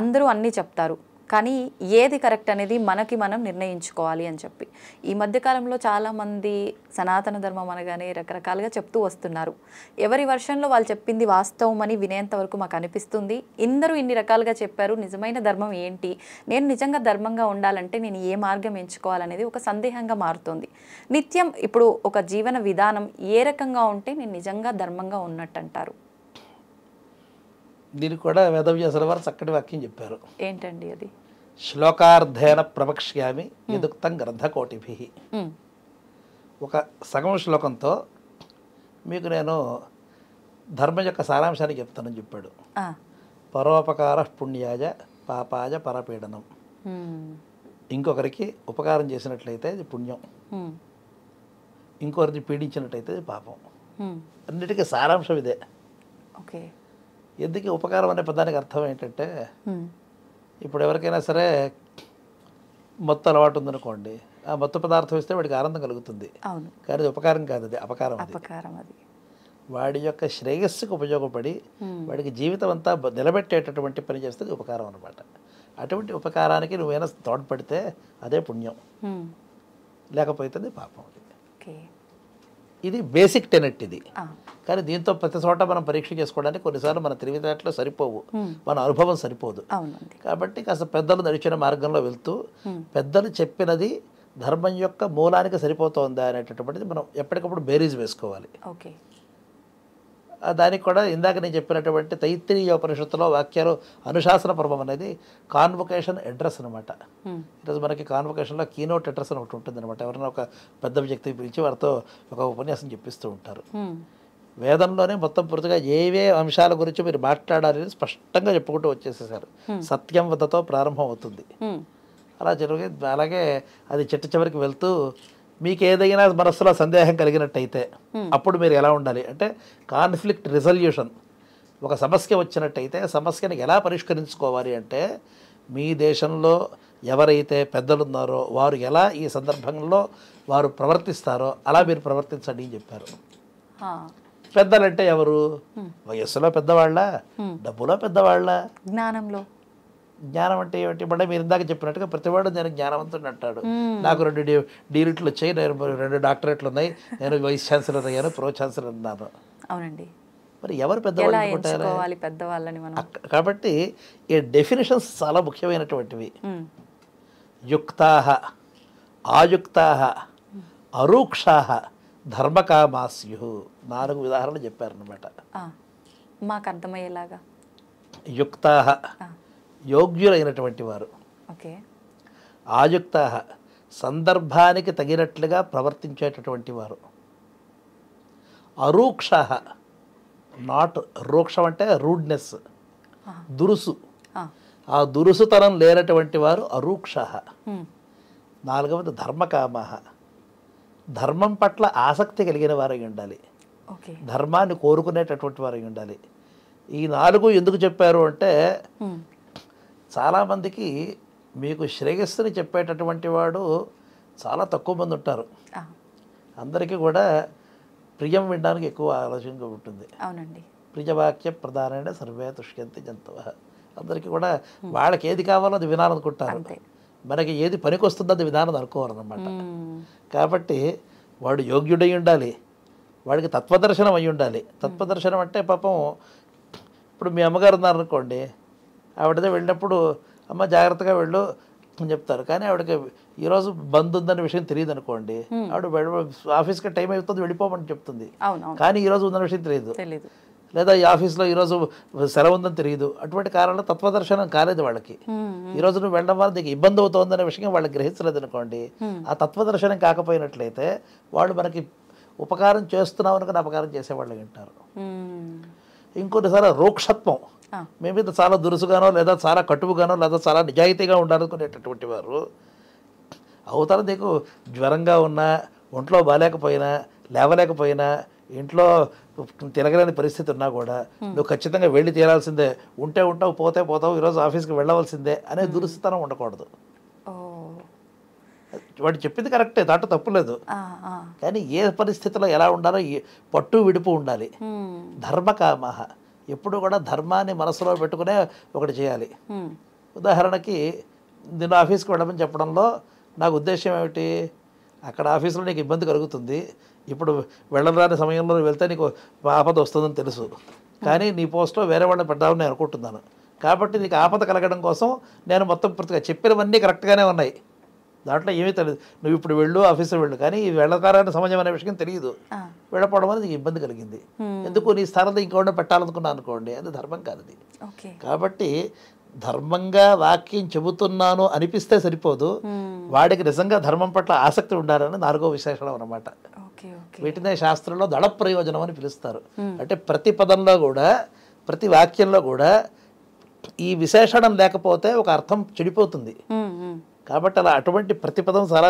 Speaker 2: అందరూ అన్నీ చెప్తారు కానీ ఏది కరెక్ట్ అనేది మనకి మనం నిర్ణయించుకోవాలి అని చెప్పి. ఈ మధ్యకాలంలో చాలామంది సనాతన ధర్మం అనగానే రకరకాలుగా చెప్తూ వస్తున్నారు. ఎవరి వర్షన్లో వాళ్ళు చెప్పింది వాస్తవం అని వినేంత వరకు మాకు అనిపిస్తుంది. ఇందరూ ఇన్ని రకాలుగా చెప్పారు, నిజమైన ధర్మం ఏంటి, నేను నిజంగా ధర్మంగా ఉండాలంటే నేను ఏ మార్గం ఎంచుకోవాలనేది ఒక సందేహంగా మారుతుంది. నిత్యం ఇప్పుడు ఒక జీవన విధానం ఏ రకంగా ఉంటే నేను నిజంగా ధర్మంగా ఉన్నట్టు అంటారు?
Speaker 3: దీనికి కూడా వేదవ్యాసుల వారు చక్కటి వాక్యం చెప్పారు.
Speaker 2: ఏంటండి అది?
Speaker 3: శ్లోకార్థేన ప్రవక్ష్యామి యదుక్తం గ్రంథకోటిభి. ఒక సగం శ్లోకంతో మీకు నేను ధర్మం యొక్క సారాంశాన్ని చెప్తానని చెప్పాడు. పరోపకార పుణ్యాయ పాపాయ పరపీడనం. ఇంకొకరికి ఉపకారం చేసినట్లయితే ఇది పుణ్యం, ఇంకొకరిని పీడించినట్లయితే ఇది పాపం. అన్నిటికీ సారాంశం ఇదే.
Speaker 2: ఓకే.
Speaker 3: ఎందుకు ఉపకారం అనే పదానికి అర్థం ఏంటంటే, ఇప్పుడు ఎవరికైనా సరే మత్తు అలవాటు ఉందనుకోండి, ఆ మత్తు పదార్థం ఇస్తే వాడికి ఆనందం కలుగుతుంది. కానీ అది ఉపకారం కాదు, అది అపకారం. అది వాడి యొక్క శ్రేయస్సుకు ఉపయోగపడి వాడికి జీవితం అంతా నిలబెట్టేటటువంటి పని చేస్తే ఉపకారం అనమాట. అటువంటి ఉపకారానికి నువ్వైనా తోడ్పడితే అదే పుణ్యం, లేకపోతే అది పాపం. ఇది బేసిక్ టెనెట్ ఇది.
Speaker 2: ఆ,
Speaker 3: కానీ దీంతో ప్రతి చోట మనం పరీక్ష చేసుకోవడానికి కొన్నిసార్లు మన తెలివితేటలు సరిపోవు, మన అనుభవం సరిపోదు.
Speaker 2: అవునండి.
Speaker 3: కాబట్టి కాస్త పెద్దలు నడిచిన మార్గంలో వెళ్తూ పెద్దలు చెప్పినది ధర్మం యొక్క మూలానికి సరిపోతుందా అనేటటువంటిది మనం ఎప్పటికప్పుడు బేరీజ్ వేసుకోవాలి.
Speaker 2: ఓకే.
Speaker 3: దానికి కూడా ఇందాక నేను చెప్పినటువంటి తైత్తిరీయ ఉపనిషత్తులో వాక్యాలు అనుశాసన పర్వం అనేది కాన్వొకేషన్ అడ్రస్ అనమాట. ఈరోజు మనకి కాన్వొకేషన్లో కీనోట్ అడ్రస్ అని ఒకటి ఉంటుంది అనమాట. ఎవరైనా ఒక పెద్ద వ్యక్తికి పిలిచి వారితో ఒక ఉపన్యాసం చెప్పిస్తూ ఉంటారు. వేదంలోనే మొత్తం పూర్తిగా ఏవే అంశాల గురించి మీరు మాట్లాడాలని స్పష్టంగా చెప్పుకుంటూ వచ్చేసేసారు. సత్యం వద్దతో ప్రారంభం అవుతుంది. అలా జరిగి అలాగే అది చిట్ట చివరికి వెళ్తూ మీకు ఏదైనా మనస్సులో సందేహం కలిగినట్టయితే అప్పుడు మీరు ఎలా ఉండాలి అంటే కాన్ఫ్లిక్ట్ రిజల్యూషన్. ఒక సమస్య వచ్చినట్టయితే సమస్యని ఎలా పరిష్కరించుకోవాలి అంటే మీ దేశంలో ఎవరైతే పెద్దలు ఉన్నారో వారు ఎలా ఈ సందర్భంలో వారు ప్రవర్తిస్తారో అలా మీరు ప్రవర్తించండి అని చెప్పారు. పెద్దలంటే ఎవరు? వయస్సులో పెద్దవాళ్ళ, డబ్బులో పెద్దవాళ్ళ,
Speaker 2: జ్ఞానంలో.
Speaker 3: జ్ఞానం అంటే ఏమిటి? అంటే మీరు ఇందాక చెప్పినట్టుగా ప్రతివాడు నేను జ్ఞానవంతుడు అంటాడు. నాకు 2 డీలిట్లు వచ్చాయి, నేను 2 డాక్టరేట్లు ఉన్నాయి, నేను వైస్ ఛాన్సలర్ అయ్యాను, ప్రో ఛాన్సలర్ అన్నాను.
Speaker 2: అవునండి.
Speaker 3: మరి ఎవరు పెద్దవాళ్ళు అనుకుంటారు?
Speaker 2: పెద్దవాళ్ళని మనం.
Speaker 3: కాబట్టి ఈ డెఫినేషన్స్ చాలా ముఖ్యమైనటువంటివి. యుక్తాహ, ఆయుక్తాహ, అరూక్షాహ, ధర్మకామాస్యు 4 ఉదాహరణలు చెప్పారనమాట.
Speaker 2: మాకు అర్థమయ్యేలాగా.
Speaker 3: యుక్తాహ యోగ్యులైనటువంటి వారు,
Speaker 2: ఓకే.
Speaker 3: ఆయుక్తాహ సందర్భానికి తగినట్లుగా ప్రవర్తించేటటువంటి వారు, అరూక్షాహ నాట్ రూక్షం అంటే రూడ్నెస్, దురుసు, ఆ దురుసుతనం లేనటువంటి వారు అరూక్షాహ. 4వది ధర్మకామః ధర్మం పట్ల ఆసక్తి కలిగిన వారై ఉండాలి, ధర్మాన్ని కోరుకునేటటువంటి వారై ఉండాలి. ఈ 4 ఎందుకు చెప్పారు అంటే చాలామందికి మీకు శ్రేయస్సుని చెప్పేటటువంటి వాడు చాలా తక్కువ మంది ఉంటారు. అందరికీ కూడా ప్రియం వినడానికి ఎక్కువ ఆలోచనగా ఉంటుంది.
Speaker 2: అవునండి.
Speaker 3: ప్రియవాక్య ప్రధానమైన సర్వే తుష్యంతి జంతువః. అందరికీ కూడా వాళ్ళకి ఏది కావాలో అది వినాలనుకుంటారు, మనకి ఏది పనికొస్తుందో అది వినాలని అనుకోవాలన్నమాట. కాబట్టి వాడు యోగ్యుడై ఉండాలి, వాడికి తత్వదర్శనం అయి ఉండాలి. తత్వదర్శనం అంటే పాపం ఇప్పుడు మీ అమ్మగారు ఉన్నారనుకోండి, ఆవిడతో వెళ్ళినప్పుడు అమ్మ జాగ్రత్తగా వెళ్ళు అని చెప్తారు. కానీ ఆవిడకి ఈరోజు బంద్ ఉందన్న విషయం తెలియదు అనుకోండి, ఆవిడ ఆఫీస్కి టైం అవుతుంది వెళ్ళిపోమని చెప్తుంది, కానీ ఈరోజు ఉందన్న విషయం తెలియదు. లేదా ఈ ఆఫీస్లో ఈరోజు సెలవు ఉందని తెలియదు. అటువంటి కారణంలో తత్వదర్శనం కాలేదు వాళ్ళకి. ఈరోజు నువ్వు వెళ్ళడం వల్ల నీకు ఇబ్బంది అవుతుందనే విషయం వాళ్ళకి గ్రహించలేదు అనుకోండి, ఆ తత్వదర్శనం కాకపోయినట్లయితే వాళ్ళు మనకి ఉపకారం చేస్తున్నావు అనుకుని అపకారం చేసేవాళ్ళు వింటారు. ఇంకొన్నిసార్లు రూక్షత్వం, మీ మీద చాలా దురుసుగానో లేదా చాలా కటువుగానో లేదా చాలా నిజాయితీగా ఉండాలనుకునేటటువంటి వారు అవతల నీకు జ్వరంగా ఉన్నా, ఒంట్లో బాగాలేకపోయినా, లేవలేకపోయినా, ఇంట్లో తిరగలేని పరిస్థితి ఉన్నా కూడా నువ్వు ఖచ్చితంగా వెళ్ళి తీరాల్సిందే, ఉంటే ఉంటావు పోతే పోతావు, ఈరోజు ఆఫీస్కి వెళ్ళవలసిందే అనే దురుసుతనం ఉండకూడదు. వాడు చెప్పింది కరెక్టే, దాంట్లో తప్పులేదు. కానీ ఏ పరిస్థితిలో ఎలా ఉండాలో పట్టు విడుపు ఉండాలి. ధర్మకామః ఎప్పుడు కూడా ధర్మాన్ని మనసులో పెట్టుకునే ఒకటి చేయాలి. ఉదాహరణకి నేను ఆఫీస్కి వెళ్ళమని చెప్పడంలో నాకు ఉద్దేశం ఏమిటి, అక్కడ ఆఫీసులో నీకు ఇబ్బంది కలుగుతుంది, ఇప్పుడు వెళ్ళరాని సమయంలో వెళ్తే నీకు ఆపద వస్తుందని తెలుసు, కానీ నీ పోస్ట్లో వేరే వాళ్ళని పెట్టాలని నేను అనుకుంటున్నాను. కాబట్టి నీకు ఆపద కలగడం కోసం నేను మొత్తం పూర్తిగా చెప్పినవన్నీ కరెక్ట్గానే ఉన్నాయి, దాంట్లో ఏమీ తెలియదు, నువ్వు ఇప్పుడు వెళ్ళు ఆఫీస్లో వెళ్ళు, కానీ ఈ వెళ్ళకారాన్ని సమయం అనే విషయం తెలియదు, వెళ్ళపోవడం అనేది నీకు ఇబ్బంది కలిగింది, ఎందుకు నీ స్థానంలో ఇంకోటి పెట్టాలనుకున్నాను అనుకోండి, అది ధర్మం కాదు అది. కాబట్టి ధర్మంగా వాక్యం చెబుతున్నాను అనిపిస్తే సరిపోదు, వాడికి నిజంగా ధర్మం పట్ల ఆసక్తి ఉండాలని 4వ విశేషణం అన్నమాట. వీటినే శాస్త్రంలో దళ ప్రయోజనం అని పిలుస్తారు. అంటే ప్రతి పదంలో కూడా ప్రతి వాక్యంలో కూడా ఈ విశేషణం లేకపోతే ఒక అర్థం చెడిపోతుంది. కాబట్టి అలా అటువంటి ప్రతిపదం చాలా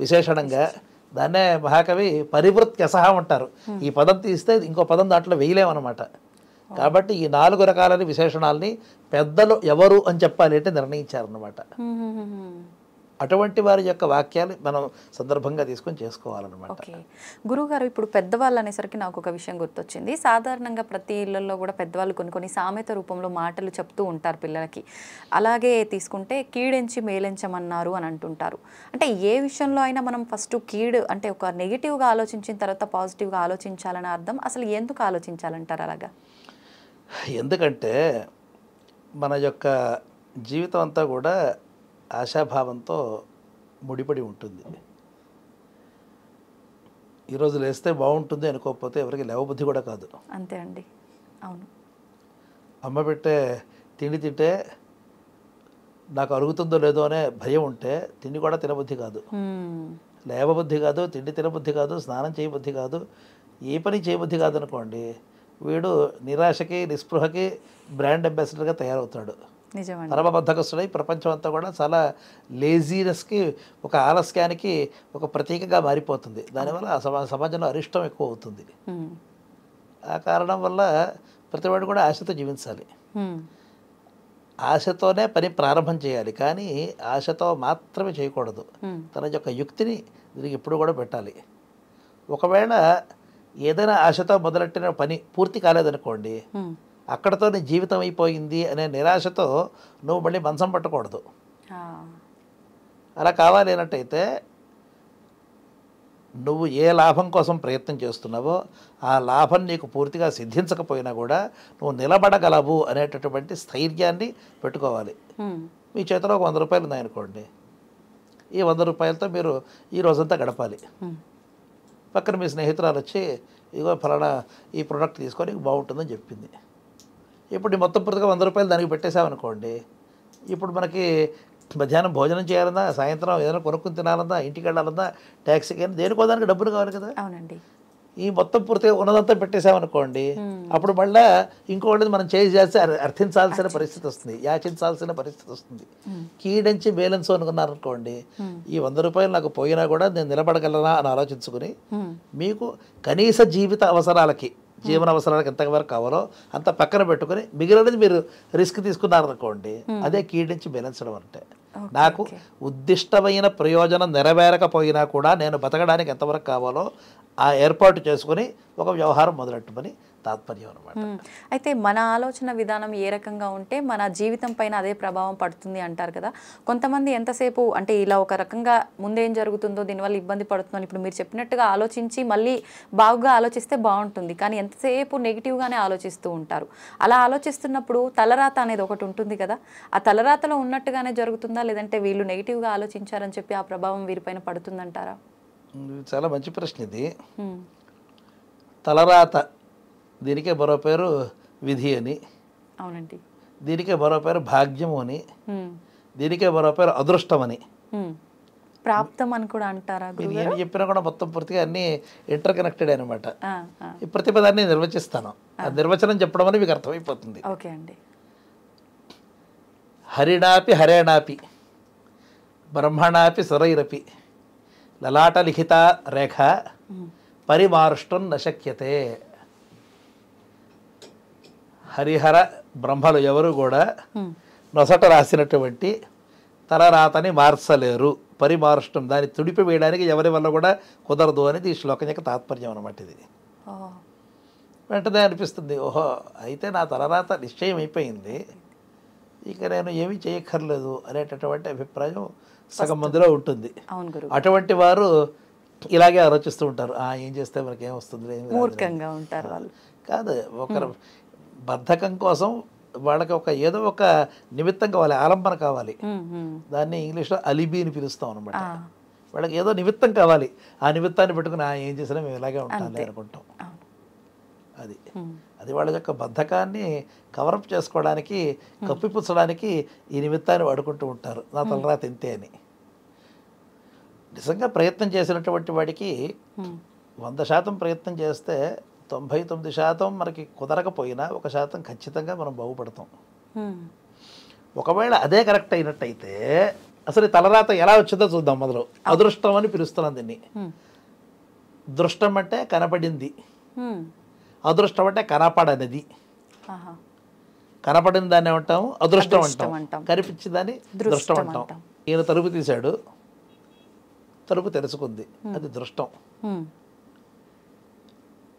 Speaker 3: విశేషణంగా, దాన్నే మహాకవి పరివృత్యసహ అంటారు. ఈ పదం తీస్తే ఇంకో పదం దాంట్లో వేయలేమన్నమాట. కాబట్టి ఈ 4 రకాలని విశేషణాలని పెద్దలు ఎవరు అని చెప్పాలి అంటే నిర్ణయించారన్నమాట. అటువంటి వారి యొక్క వాక్యాలు మనం సందర్భంగా తీసుకొని చేసుకోవాలన్నమాట.
Speaker 2: ఓకే గురువుగారు, ఇప్పుడు పెద్దవాళ్ళు అనేసరికి నాకు ఒక విషయం గుర్తొచ్చింది. సాధారణంగా ప్రతి ఇళ్లలో కూడా పెద్దవాళ్ళు కొన్ని సామెత రూపంలో మాటలు చెప్తూ ఉంటారు పిల్లలకి. అలాగే తీసుకుంటే కీడెంచి మేలెంచమన్నారు అని అంటుంటారు. అంటే ఏ విషయంలో అయినా మనం ఫస్ట్ కీడు అంటే ఒక నెగిటివ్గా ఆలోచించిన తర్వాత పాజిటివ్గా ఆలోచించాలని అర్థం. అసలు ఎందుకు ఆలోచించాలంటారు అలాగా?
Speaker 3: ఎందుకంటే మన యొక్క జీవితం అంతా కూడా ఆశాభావంతో ముడిపడి ఉంటుంది. ఈరోజు లేస్తే బాగుంటుంది అనుకోకపోతే ఎవరికి లేవబుద్ధి కూడా కాదు.
Speaker 2: అంతే అండి, అవును.
Speaker 3: అమ్మ పెట్టే తిండి తింటే నాకు అరుగుతుందో లేదో అనే భయం ఉంటే తిండి కూడా తినబుద్ధి కాదు, లేవబుద్ధి కాదు, తిండి తినబుద్ధి కాదు, స్నానం చేయబుద్ధి కాదు, ఏ పని చేయబుద్ధి కాదు అనుకోండి, వీడు నిరాశకి నిస్పృహకి బ్రాండ్ అంబాసిడర్గా తయారవుతాడు. పరమబద్ధకస్తుడై ప్రపంచం అంతా కూడా చాలా లేజీనెస్కి, ఒక ఆలస్యానికి ఒక ప్రతీకగా మారిపోతుంది. దానివల్ల సమాజంలో అరిష్టం ఎక్కువ అవుతుంది. ఆ కారణం వల్ల ప్రతివాడు కూడా ఆశతో జీవించాలి. ఆశతోనే పని ప్రారంభం చేయాలి, కానీ ఆశతో మాత్రమే చేయకూడదు. తన యొక్క యుక్తిని దీనికి ఎప్పుడు కూడా పెట్టాలి. ఒకవేళ ఏదైనా ఆశతో మొదలెట్టిన పని పూర్తి కాలేదనుకోండి, అక్కడతో నీ జీవితం అయిపోయింది అనే నిరాశతో నువ్వు మళ్ళీ మంచం పట్టకూడదు. అలా కావాలి అన్నట్టయితే నువ్వు ఏ లాభం కోసం ప్రయత్నం చేస్తున్నావో ఆ లాభం నీకు పూర్తిగా సిద్ధించకపోయినా కూడా నువ్వు నిలబడగలవు అనేటటువంటి స్థైర్యాన్ని పెట్టుకోవాలి. మీ చేతిలో ఒక 100 రూపాయలు ఉన్నాయనుకోండి, ఈ 100 రూపాయలతో మీరు ఈ రోజంతా గడపాలి. పక్కన మీ స్నేహితురాలు వచ్చి ఇగో ఫలానా ఈ ప్రోడక్ట్ తీసుకొని బాగుంటుందని చెప్పింది. ఇప్పుడు నీ మొత్తం పూర్తిగా 100 రూపాయలు దానికి పెట్టేసామనుకోండి, ఇప్పుడు మనకి మధ్యాహ్నం భోజనం చేయాలన్నా, సాయంత్రం ఏదైనా కొనుక్కుని తినాలన్నా, ఇంటికి వెళ్ళాలన్నా, ట్యాక్సీకి అయినా దేనికో దానికి డబ్బులు కావాలి కదా.
Speaker 2: అవునండి.
Speaker 3: ఈ మొత్తం పూర్తిగా ఉన్నదంతా పెట్టేసామనుకోండి, అప్పుడు మళ్ళీ ఇంకోటి మనం చేసి అర్థించాల్సిన పరిస్థితి వస్తుంది, యాచించాల్సిన పరిస్థితి వస్తుంది. కీడించి మేలెంచు అనుకున్నారనుకోండి, ఈ 100 రూపాయలు నాకు పోయినా కూడా నేను నిలబడగలనా అని ఆలోచించుకుని మీకు కనీస జీవిత అవసరాలకి, జీవన అవసరాలకు ఎంతవరకు కావాలో అంత పక్కన పెట్టుకుని మిగిలినది మీరు రిస్క్ తీసుకున్నారనుకోండి, అదే కీడించి మేలించడం అంటే. నాకు ఉద్దిష్టమైన ప్రయోజనం నెరవేరకపోయినా కూడా నేను బతకడానికి ఎంతవరకు కావాలో ఆ ఏర్పాటు చేసుకుని ఒక వ్యవహారం మొదలెట్టమని తాత్పర్యం అనమాట.
Speaker 2: అయితే మన ఆలోచన విధానం ఏ రకంగా ఉంటే మన జీవితం పైన అదే ప్రభావం పడుతుంది అంటారు కదా. కొంతమంది ఎంతసేపు అంటే ఇలా ఒక రకంగా ముందేం జరుగుతుందో దీనివల్ల ఇబ్బంది పడుతుందని ఇప్పుడు మీరు చెప్పినట్టుగా ఆలోచించి మళ్ళీ బాగుగా ఆలోచిస్తే బాగుంటుంది, కానీ ఎంతసేపు నెగిటివ్గానే ఆలోచిస్తూ ఉంటారు. అలా ఆలోచిస్తున్నప్పుడు తలరాత అనేది ఒకటి ఉంటుంది కదా, ఆ తలరాతలో ఉన్నట్టుగానే జరుగుతుందా, లేదంటే వీళ్ళు నెగిటివ్గా ఆలోచించారని చెప్పి ఆ ప్రభావం వీరిపైన పడుతుందంటారా?
Speaker 3: చాలా మంచి ప్రశ్న ఇది. తలరాత, దీనికే మరో పేరు విధి అని,
Speaker 2: అవునండి,
Speaker 3: దీనికే మరో పేరు భాగ్యము అని, దీనికే మరో పేరు అదృష్టం అని,
Speaker 2: ప్రాప్తం అని కూడా అంటారా?
Speaker 3: ఏమి చెప్పినా కూడా మొత్తం పూర్తిగా అన్ని ఇంటర్ కనెక్టెడ్ అనమాట. ఈ ప్రతి పదాన్ని నిర్వచిస్తాను, ఆ నిర్వచనం చెప్పడం అని మీకు అర్థమైపోతుంది.
Speaker 2: ఓకే అండి.
Speaker 3: హరిణాపి హరేణాపి బ్రహ్మణాపి సురైరపి లలాట లిఖిత రేఖ పరిమారుష్టం నశక్యతే. హరిహర బ్రహ్మలు ఎవరు కూడా నొసట రాసినటువంటి తలరాతని మార్చలేరు, పరిమారుష్టం దాన్ని తుడిపి వేయడానికి ఎవరి వల్ల కూడా కుదరదు అనేది ఈ శ్లోకం యొక్క తాత్పర్యం అనమాట. ఇది వెంటనే అనిపిస్తుంది, ఓహో అయితే నా తలరాత నిశ్చయం అయిపోయింది, ఇక నేను ఏమీ చేయక్కర్లేదు అనేటటువంటి అభిప్రాయం సగం మందిలో ఉంటుంది. అటువంటి వారు ఇలాగే ఆలోచిస్తూ ఉంటారు, ఏం చేస్తే మనకి ఏం వస్తుంది,
Speaker 2: మూర్ఖంగా ఉంటారు వాళ్ళు.
Speaker 3: కాదు, ఒకరు బద్ధకం కోసం వాళ్ళకి ఒక ఏదో ఒక నిమిత్తం కావాలి, ఆలంబన కావాలి. దాన్ని ఇంగ్లీష్లో అలిబీ అని పిలుస్తాం అనమాట. వాళ్ళకి ఏదో నిమిత్తం కావాలి, ఆ నిమిత్తాన్ని పెట్టుకుని ఏం చేసినా మేము ఇలాగే ఉంటాలి అనుకుంటాం. అది వాళ్ళ యొక్క బద్ధకాన్ని కవరప్ చేసుకోవడానికి, కప్పిపుచ్చడానికి ఈ నిమిత్తాన్ని వాడుకుంటూ ఉంటారు, నా తలరాత ఇంతే అని. నిజంగా ప్రయత్నం చేసినటువంటి వాడికి 100% ప్రయత్నం చేస్తే 99% మనకి కుదరకపోయినా 1% ఖచ్చితంగా మనం బాగుపడతాం. ఒకవేళ అదే కరెక్ట్ అయినట్టయితే అసలు ఈ తలరాత ఎలా వచ్చిందో చూద్దాం. మొదలు అదృష్టం అని పిలుస్తున్నాం దీన్ని. దృష్టం అంటే కనపడింది, అదృష్టం అంటే కనపడనిది. కనపడిన దాన్ని ఏమంటాము? అదృష్టం అంటాం. కనిపించిన దాన్ని దృష్టం అంటాం. ఈయన తలుపు తీశాడు, తలుపు తెరుచుకుంది, అది దృష్టం.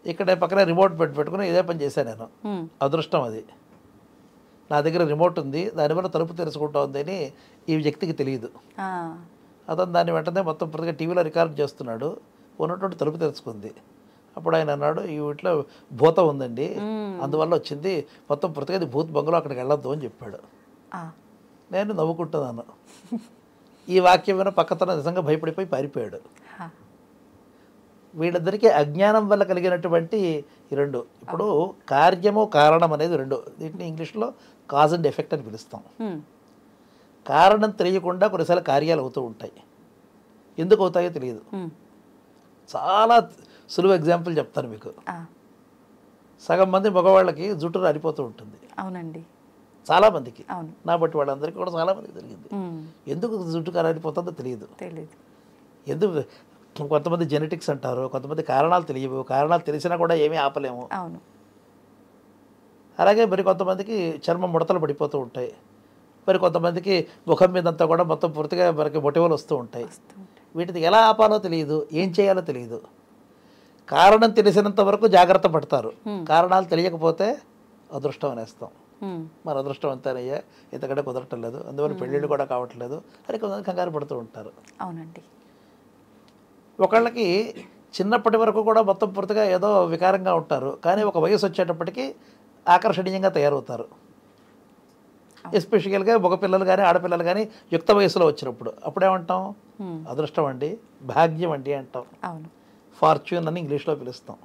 Speaker 3: ఇక్కడ పక్కనే రిమోట్ పెట్టుకుని ఇదే పని చేశాను నేను, అదృష్టం అది. నా దగ్గర రిమోట్ ఉంది, దానివల్ల తలుపు తెరుచుకుంటా ఉంది అని ఈ వ్యక్తికి తెలియదు. అతను దాన్ని వెంటనే మొత్తం పూర్తిగా టీవీలో రికార్డ్ చేస్తున్నాడు, ఉన్నటువంటి తలుపు తెరుచుకుంది. అప్పుడు ఆయన అన్నాడు, ఈ వీటిలో భూతం ఉందండి, అందువల్ల వచ్చింది, మొత్తం పూర్తిగా అది భూత్ బంగ్లో, అక్కడికి వెళ్ళొద్దు అని చెప్పాడు. నేను నవ్వుకుంటున్నాను. ఈ వాక్యం విన పక్కతన నిజంగా భయపడిపోయి పారిపోయాడు. వీళ్ళిద్దరికీ అజ్ఞానం వల్ల కలిగినటువంటి ఈ రెండు. ఇప్పుడు కార్యము కారణం అనేది రెండు, వీటిని ఇంగ్లీష్లో కాజ్ అండ్ ఎఫెక్ట్ అని పిలుస్తాం. కారణం తెలియకుండా కొన్నిసార్లు కార్యాలు అవుతూ ఉంటాయి, ఎందుకు అవుతాయో తెలియదు. చాలా సులువు ఎగ్జాంపుల్ చెప్తాను మీకు. సగం మంది మగవాళ్ళకి జుట్టు రాలిపోతూ ఉంటుంది.
Speaker 2: అవునండి,
Speaker 3: చాలామందికి. నా బట్టి వాళ్ళందరికీ కూడా చాలామందికి జరిగింది. ఎందుకు జుట్టు రాలిపోతుందో తెలియదు. ఎందుకు కొంతమంది జెనెటిక్స్ అంటారు, కొంతమంది కారణాలు తెలియవు, కారణాలు తెలిసినా కూడా ఏమీ ఆపలేము. అలాగే మరి కొంతమందికి చర్మం ముడతలు పడిపోతూ ఉంటాయి, మరి కొంతమందికి ముఖం మీదంతా కూడా మొత్తం పూర్తిగా మనకి మొటిమలు వస్తూ ఉంటాయి. వీటిని ఎలా ఆపాలో తెలియదు, ఏం చేయాలో తెలియదు. కారణం తెలిసినంత వరకు జాగ్రత్త పడతారు, కారణాలు తెలియకపోతే అదృష్టం అనేస్తాం. మరి అదృష్టం అంతేనయ్యా, ఇంతకంటే కుదరటం లేదు, అందువల్ల పెళ్ళిళ్ళు కూడా కావట్లేదు అని కొంతమంది కంగారు పడుతూ ఉంటారు.
Speaker 2: అవునండి.
Speaker 3: ఒకళ్ళకి చిన్నప్పటి వరకు కూడా మొత్తం పూర్తిగా ఏదో వికారంగా ఉంటారు, కానీ ఒక వయసు వచ్చేటప్పటికి ఆకర్షణీయంగా తయారవుతారు. ఎస్పెషల్గా మగపిల్లలు కానీ ఆడపిల్లలు కానీ యుక్త వయసులో వచ్చినప్పుడు అప్పుడేమంటాం, అదృష్టం అండి, భాగ్యం అండి అంటాం. ఫార్చ్యూన్ అని ఇంగ్లీష్లో పిలుస్తాం.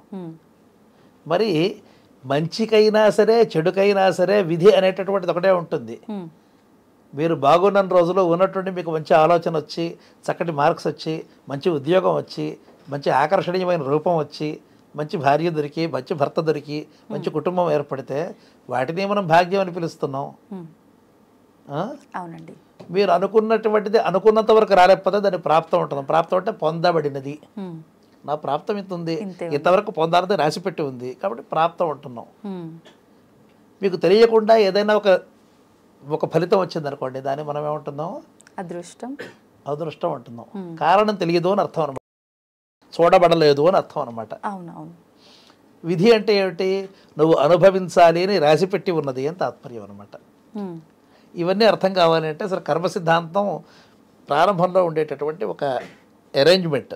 Speaker 3: మరి మంచికైనా సరే చెడుకైనా సరే విధి అనేటటువంటిది ఒకటే ఉంటుంది. మీరు బాగున్న రోజులో ఉన్నటువంటి మీకు మంచి ఆలోచన వచ్చి, చక్కటి మార్క్స్ వచ్చి, మంచి ఉద్యోగం వచ్చి, మంచి ఆకర్షణీయమైన రూపం వచ్చి, మంచి భార్య దొరికి, మంచి భర్త దొరికి, మంచి కుటుంబం ఏర్పడితే వాటిని మనం భాగ్యం అని పిలుస్తున్నాం.
Speaker 2: అవునండి.
Speaker 3: మీరు అనుకున్నటువంటిది అనుకున్నంత వరకు రాలేకపోతే దాన్ని ప్రాప్తం ఉంటుంది. ప్రాప్తం అంటే పొందబడినది. నా ప్రాప్తం ఇంత ఉంది, ఇంతవరకు పొందాలని రాసిపెట్టి ఉంది కాబట్టి ప్రాప్తం అంటున్నాం. మీకు తెలియకుండా ఏదైనా ఒక ఫలితం వచ్చింది అనుకోండి, దాన్ని మనం ఏమంటున్నాం, అదృష్టం అంటున్నాం. కారణం తెలియదు అని అర్థం అనమాట, చూడబడలేదు అని అర్థం అనమాట. విధి అంటే ఏమిటి, నువ్వు అనుభవించాలి అని రాసిపెట్టి ఉన్నది అని తాత్పర్యం అనమాట. ఇవన్నీ అర్థం కావాలి అంటే అసలు కర్మ సిద్ధాంతం ప్రారంభంలో ఉండేటటువంటి ఒక అరేంజ్మెంట్,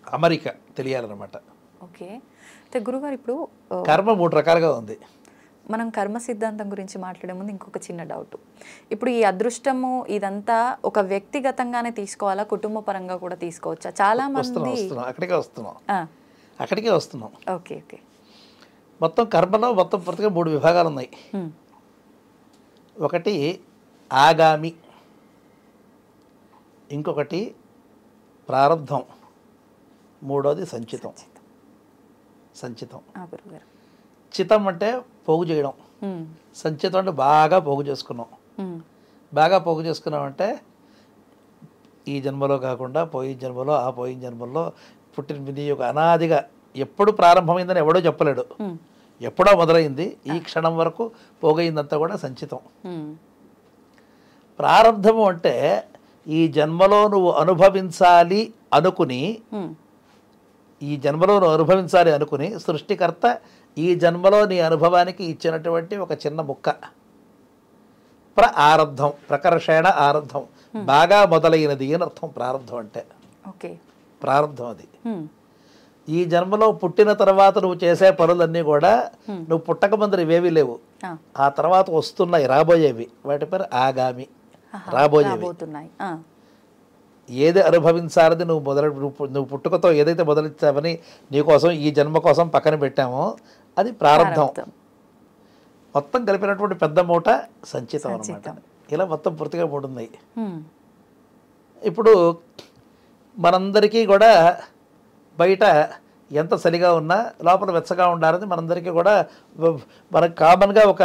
Speaker 3: అమరిక తెలియాలన్నమాట.
Speaker 2: ఓకే, అయితే గురుగారు ఇప్పుడు
Speaker 3: కర్మ 3 రకాలుగా ఉంది.
Speaker 2: మనం కర్మ సిద్ధాంతం గురించి మాట్లాడే ముందు ఇంకొక చిన్న డౌట్. ఇప్పుడు ఈ అదృష్టము ఇదంతా ఒక వ్యక్తిగతంగానే తీసుకోవాలా, కుటుంబ పరంగా కూడా తీసుకోవచ్చా? చాలా మంది
Speaker 3: అక్కడికే వస్తున్నాం.
Speaker 2: Okay okay.
Speaker 3: మొత్తం కర్మలో మొత్తం పూర్తిగా 3 విభాగాలు ఉన్నాయి. ఒకటి ఆగామి, ఇంకొకటి ప్రారంధం, మూడోది సంచితం. చితం అంటే పోగు చేయడం, సంచితం అంటే బాగా పోగు చేసుకున్నాం. బాగా పోగు చేసుకున్నామంటే ఈ జన్మలో కాకుండా పోయిన జన్మలో, ఆ పోయిన జన్మలో పుట్టిన ఒక అనాదిగా ఎప్పుడు ప్రారంభమైందని ఎవడో చెప్పలేడు, ఎప్పుడో మొదలైంది, ఈ క్షణం వరకు పోగైందంతా కూడా సంచితం. ప్రారంధము అంటే ఈ జన్మలో నువ్వు అనుభవించాలి అనుకుని, సృష్టికర్త ఈ జన్మలో నీ అనుభవానికి ఇచ్చినటువంటి ఒక చిన్న ముక్క. ప్రారబ్ధం, ప్రకర్షణ ఆరబ్ధం, బాగా మొదలైనది అని అర్థం ప్రారబ్ధం అంటే. ప్రారబ్ధం అది. ఈ జన్మలో పుట్టిన తర్వాత నువ్వు చేసే పనులన్నీ కూడా నువ్వు పుట్టక ముందర ఇవేవి లేవు, ఆ తర్వాత వస్తున్నాయి రాబోయేవి, వాటి పేరు ఆగామి, రాబోయేవి. ఏది అనుభవించాలని నువ్వు పుట్టుకతో ఏదైతే మొదలెచ్చావని నీకోసం ఈ జన్మ కోసం పక్కన పెట్టామో అది ప్రారంధం. మొత్తం కలిపినటువంటి పెద్ద మూట సంచితం అన్నమాట. ఇలా మొత్తం పూర్తిగా 3 ఉన్నాయి. ఇప్పుడు మనందరికీ కూడా బయట ఎంత చలిగా ఉన్నా లోపల వెచ్చగా ఉండాలని మనందరికీ కూడా మనకు కామన్గా ఒక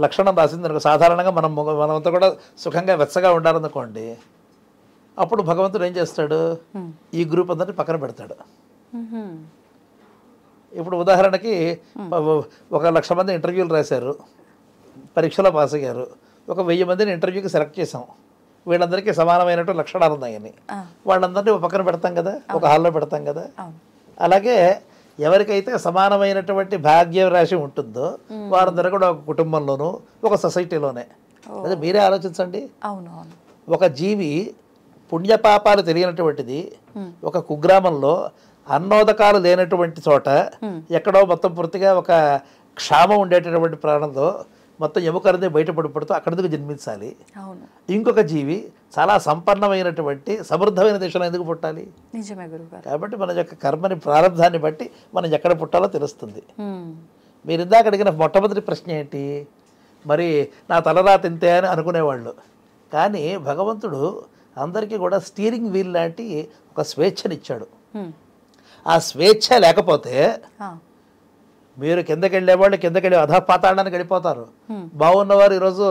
Speaker 3: లక్షణం రాసింది. సాధారణంగా మనమంతా కూడా సుఖంగా వెచ్చగా ఉండాలనుకోండి, అప్పుడు భగవంతుడు ఏం చేస్తాడు, ఈ గ్రూప్ అందరినీ పక్కన పెడతాడు. ఇప్పుడు ఉదాహరణకి 1,00,000 మంది ఇంటర్వ్యూలు రాశారు, పరీక్షలో పాస్ అయ్యారు, 1,000 మందిని ఇంటర్వ్యూకి సెలెక్ట్ చేసాం. వీళ్ళందరికీ సమానమైనటువంటి లక్షణాలు ఉన్నాయని వాళ్ళందరినీ ఒక పక్కన పెడతాం కదా, ఒక హాల్లో పెడతాం కదా. అలాగే ఎవరికైతే సమానమైనటువంటి భాగ్య రాశి ఉంటుందో వారందరూ కూడా ఒక కుటుంబంలోనూ ఒక సొసైటీలోనే. అదే మీరే ఆలోచించండి. ఒక జీవి పుణ్యపాపాలు తెలియనటువంటిది ఒక కుగ్రామంలో అన్నోదకాలు లేనటువంటి చోట ఎక్కడో మొత్తం పూర్తిగా ఒక క్షామం ఉండేటటువంటి ప్రాణంలో మొత్తం ఎముకరదే బయటపడిపడుతూ అక్కడికి జన్మించాలి. ఇంకొక జీవి చాలా సంపన్నమైనటువంటి సమృద్ధమైన దేశంలో ఎందుకు పుట్టాలి? కాబట్టి మన యొక్క కర్మని ప్రారంధాన్ని బట్టి మనం ఎక్కడ పుట్టాలో తెలుస్తుంది. మీరు ఇందాక అడిగిన మొట్టమొదటి ప్రశ్న ఏంటి? మరి నా తలరాత ఇంతే అని అనుకునేవాళ్ళు. కానీ భగవంతుడు అందరికీ కూడా స్టీరింగ్ వీల్ లాంటి ఒక స్వేచ్ఛనిచ్చాడు. ఆ స్వేచ్ఛ లేకపోతే మీరు కిందకి వెళ్ళేవాళ్ళు కిందకి అధపాతాళానికి వెళ్ళిపోతారు. బాగున్నవారు ఈరోజు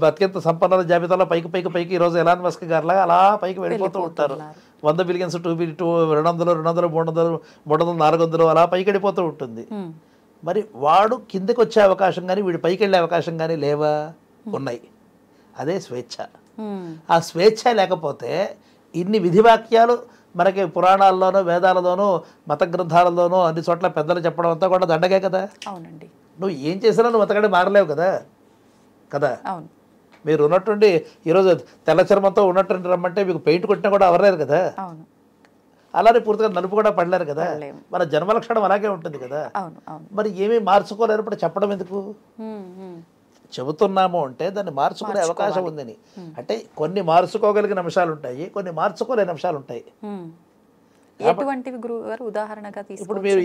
Speaker 3: అత్యంత సంపన్నుల జాబితాలో పైకి ఈరోజు ఎలాన్ మస్క్ గారిలాగా అలా పైకి వెళ్ళిపోతూ ఉంటారు. 100 బిలియన్స్ 200 200 300 400 అలా పైకి వెళ్ళిపోతూ ఉంటుంది. మరి వాడు కిందకి వచ్చే అవకాశం కానీ వీడు పైకి వెళ్ళే అవకాశం కానీ లేవా? ఉన్నాయి. అదే స్వేచ్ఛ. ఆ స్వేచ్ఛ లేకపోతే ఇన్ని విధివాక్యాలు మనకి పురాణాల్లోనూ వేదాలలోనూ మత గ్రంథాలలోనూ అన్ని చోట్ల పెద్దలు చెప్పడం అంతా కూడా దండగే కదా.
Speaker 2: అవునండి.
Speaker 3: నువ్వు ఏం చేసినా నువ్వు అంతకంటే మారలేవు కదా కదా. మీరు ఉన్నట్టుండి ఈరోజు తెల్ల చర్మంతో ఉన్నట్టు రమ్మంటే మీకు పెయింట్ కొట్టినా కూడా అవ్వలేరు కదా. అలానే పూర్తిగా నలుపు కూడా పడలేరు కదా. మన జన్మ లక్షణం అలాగే ఉంటుంది కదా. మరి ఏమీ మార్చుకోలేనప్పుడు చెప్పడం ఎందుకు? చెబుతున్నాము అంటే దాన్ని మార్చుకునే అవకాశం ఉందని. అంటే కొన్ని మార్చుకోగలిగిన అంశాలు ఉంటాయి, కొన్ని మార్చుకోలేని అంశాలు ఉంటాయి.
Speaker 2: ఎటువంటివి గురువు గారు ఉదాహరణగా తీసుకుంటే?
Speaker 3: ఇప్పుడు మీరు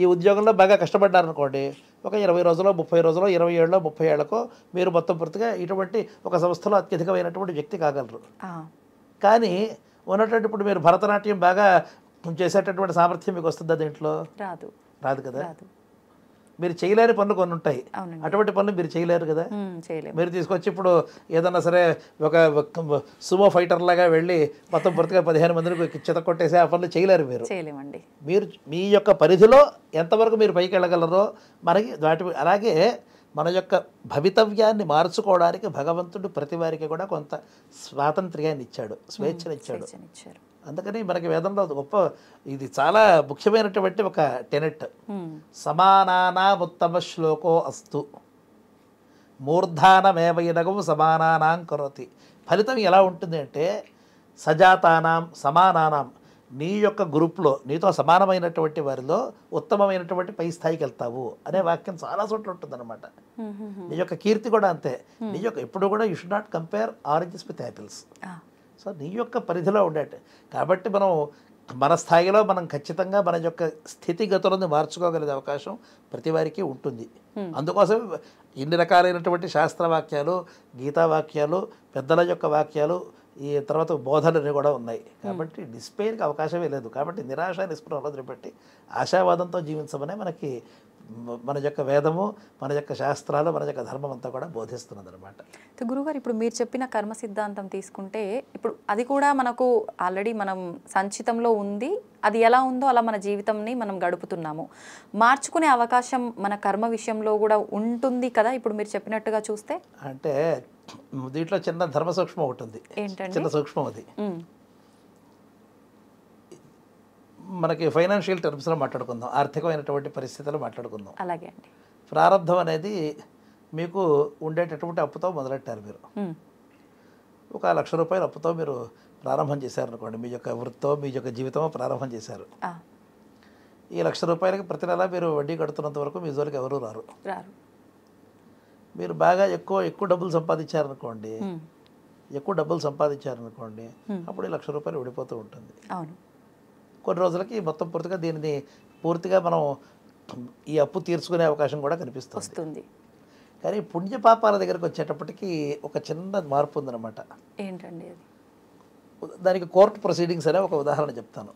Speaker 3: ఈ ఉద్యోగంలో బాగా కష్టపడ్డారనుకోండి, ఒక 20 రోజులో 30 రోజులో 20 ఏళ్ళలో 30 ఏళ్లకో మీరు మొత్తం పూర్తిగా ఇటువంటి ఒక సంస్థలో అత్యధికమైనటువంటి వ్యక్తి కాగలరు. కానీ ఉన్నటువంటి ఇప్పుడు మీరు భరతనాట్యం బాగా చేసేటటువంటి సామర్థ్యం మీకు వస్తుందా? దీంట్లో రాదు కదా. మీరు చేయలేని పనులు కొన్ని ఉంటాయి, అటువంటి పనులు మీరు చేయలేరు కదా. మీరు తీసుకొచ్చి ఇప్పుడు ఏదన్నా సరే ఒక సుమో ఫైటర్ లాగా వెళ్ళి మొత్తం పూర్తిగా 15 మందిని చిత కొట్టేసి ఆ పనులు చేయలేరు. మీరు మీ యొక్క పరిధిలో ఎంతవరకు మీరు పైకి వెళ్ళగలరో మనకి అలాగే మన యొక్క భవితవ్యాన్ని మార్చుకోవడానికి భగవంతుడు ప్రతి వారికి కూడా కొంత స్వాతంత్ర్యాన్ని ఇచ్చాడు, స్వేచ్ఛనిచ్చాడు. అందుకని మనకి వేదంలో గొప్ప ఇది చాలా ముఖ్యమైనటువంటి ఒక టెనెట్. సమానానాముత్తమ శ్లోకో అస్తు మూర్ధానమేవైనగం సమానానాం కరోతి. ఫలితం ఎలా ఉంటుంది అంటే సజాతానాం సమానానాం, నీ యొక్క గ్రూప్లో నీతో సమానమైనటువంటి వారిలో ఉత్తమమైనటువంటి పై స్థాయికి వెళ్తావు అనే వాక్యం చాలా చోట్ల ఉంటుందన్నమాట. నీ యొక్క కీర్తి కూడా అంతే. నీ యొక్క ఎప్పుడు కూడా you should not compare oranges with apples. So నీ యొక్క పరిధిలో ఉండేట కాబట్టి మనం మన స్థాయిలో మనం ఖచ్చితంగా మన యొక్క స్థితిగతులను మార్చుకోగలిగే అవకాశం ప్రతి వారికి ఉంటుంది. అందుకోసం ఇన్ని రకాలైనటువంటి శాస్త్రవాక్యాలు, గీతావాక్యాలు, పెద్దల యొక్క వాక్యాలు, ఈ తర్వాత బోధనలు కూడా ఉన్నాయి. కాబట్టి డిస్పేర్కి అవకాశమే లేదు. కాబట్టి నిరాశ నిస్పృహ వదిలిపెట్టి ఆశావాదంతో జీవించమనే మనకి మన యొక్క వేదము, మన యొక్క శాస్త్రాలు, మన యొక్క ధర్మం అంతా కూడా బోధిస్తున్నది అనమాట.
Speaker 2: గురుగారు, ఇప్పుడు మీరు చెప్పిన కర్మ సిద్ధాంతం తీసుకుంటే ఇప్పుడు అది కూడా మనకు ఆల్రెడీ మనం సంచితంలో ఉంది. అది ఎలా ఉందో అలా మన జీవితంని మనం గడుపుతున్నాము. మార్చుకునే అవకాశం మన కర్మ విషయంలో కూడా ఉంటుంది కదా ఇప్పుడు మీరు చెప్పినట్టుగా చూస్తే?
Speaker 3: అంటే దీంట్లో చిన్న ధర్మ సూక్ష్మం ఒకటి ఉంది. చిన్న సూక్ష్మం అది. మనకి ఫైనాన్షియల్ టర్మ్స్లో మాట్లాడుకుందాం, ఆర్థికమైనటువంటి పరిస్థితుల్లో మాట్లాడుకుందాం.
Speaker 2: అలాగే అండి.
Speaker 3: ప్రారంభం అనేది మీకు ఉండేటటువంటి అప్పుతో మొదలెట్టారు. మీరు ఒక 1,00,000 రూపాయల అప్పుతో మీరు ప్రారంభం చేశారనుకోండి. మీ యొక్క వృత్తో మీ యొక్క జీవితమో ప్రారంభం చేశారు. ఈ 1,00,000 రూపాయలకి ప్రతి నెల మీరు వడ్డీ కడుతున్నంత వరకు మీ జోలికి ఎవరూ రారు. మీరు బాగా ఎక్కువ డబ్బులు సంపాదించారనుకోండి, అప్పుడు ఈ 1,00,000 రూపాయలు విడిపోతూ ఉంటుంది. కొన్ని రోజులకి మొత్తం పూర్తిగా దీనిని పూర్తిగా మనం ఈ అప్పు తీర్చుకునే అవకాశం కూడా కనిపిస్తుంది. కానీ పుణ్యపాపాల దగ్గరకు వచ్చేటప్పటికి ఒక చిన్న మార్పు ఉందన్నమాట.
Speaker 2: ఏంటండి అది?
Speaker 3: దానికి కోర్టు ప్రొసీడింగ్స్ అనే ఒక ఉదాహరణ చెప్తాను.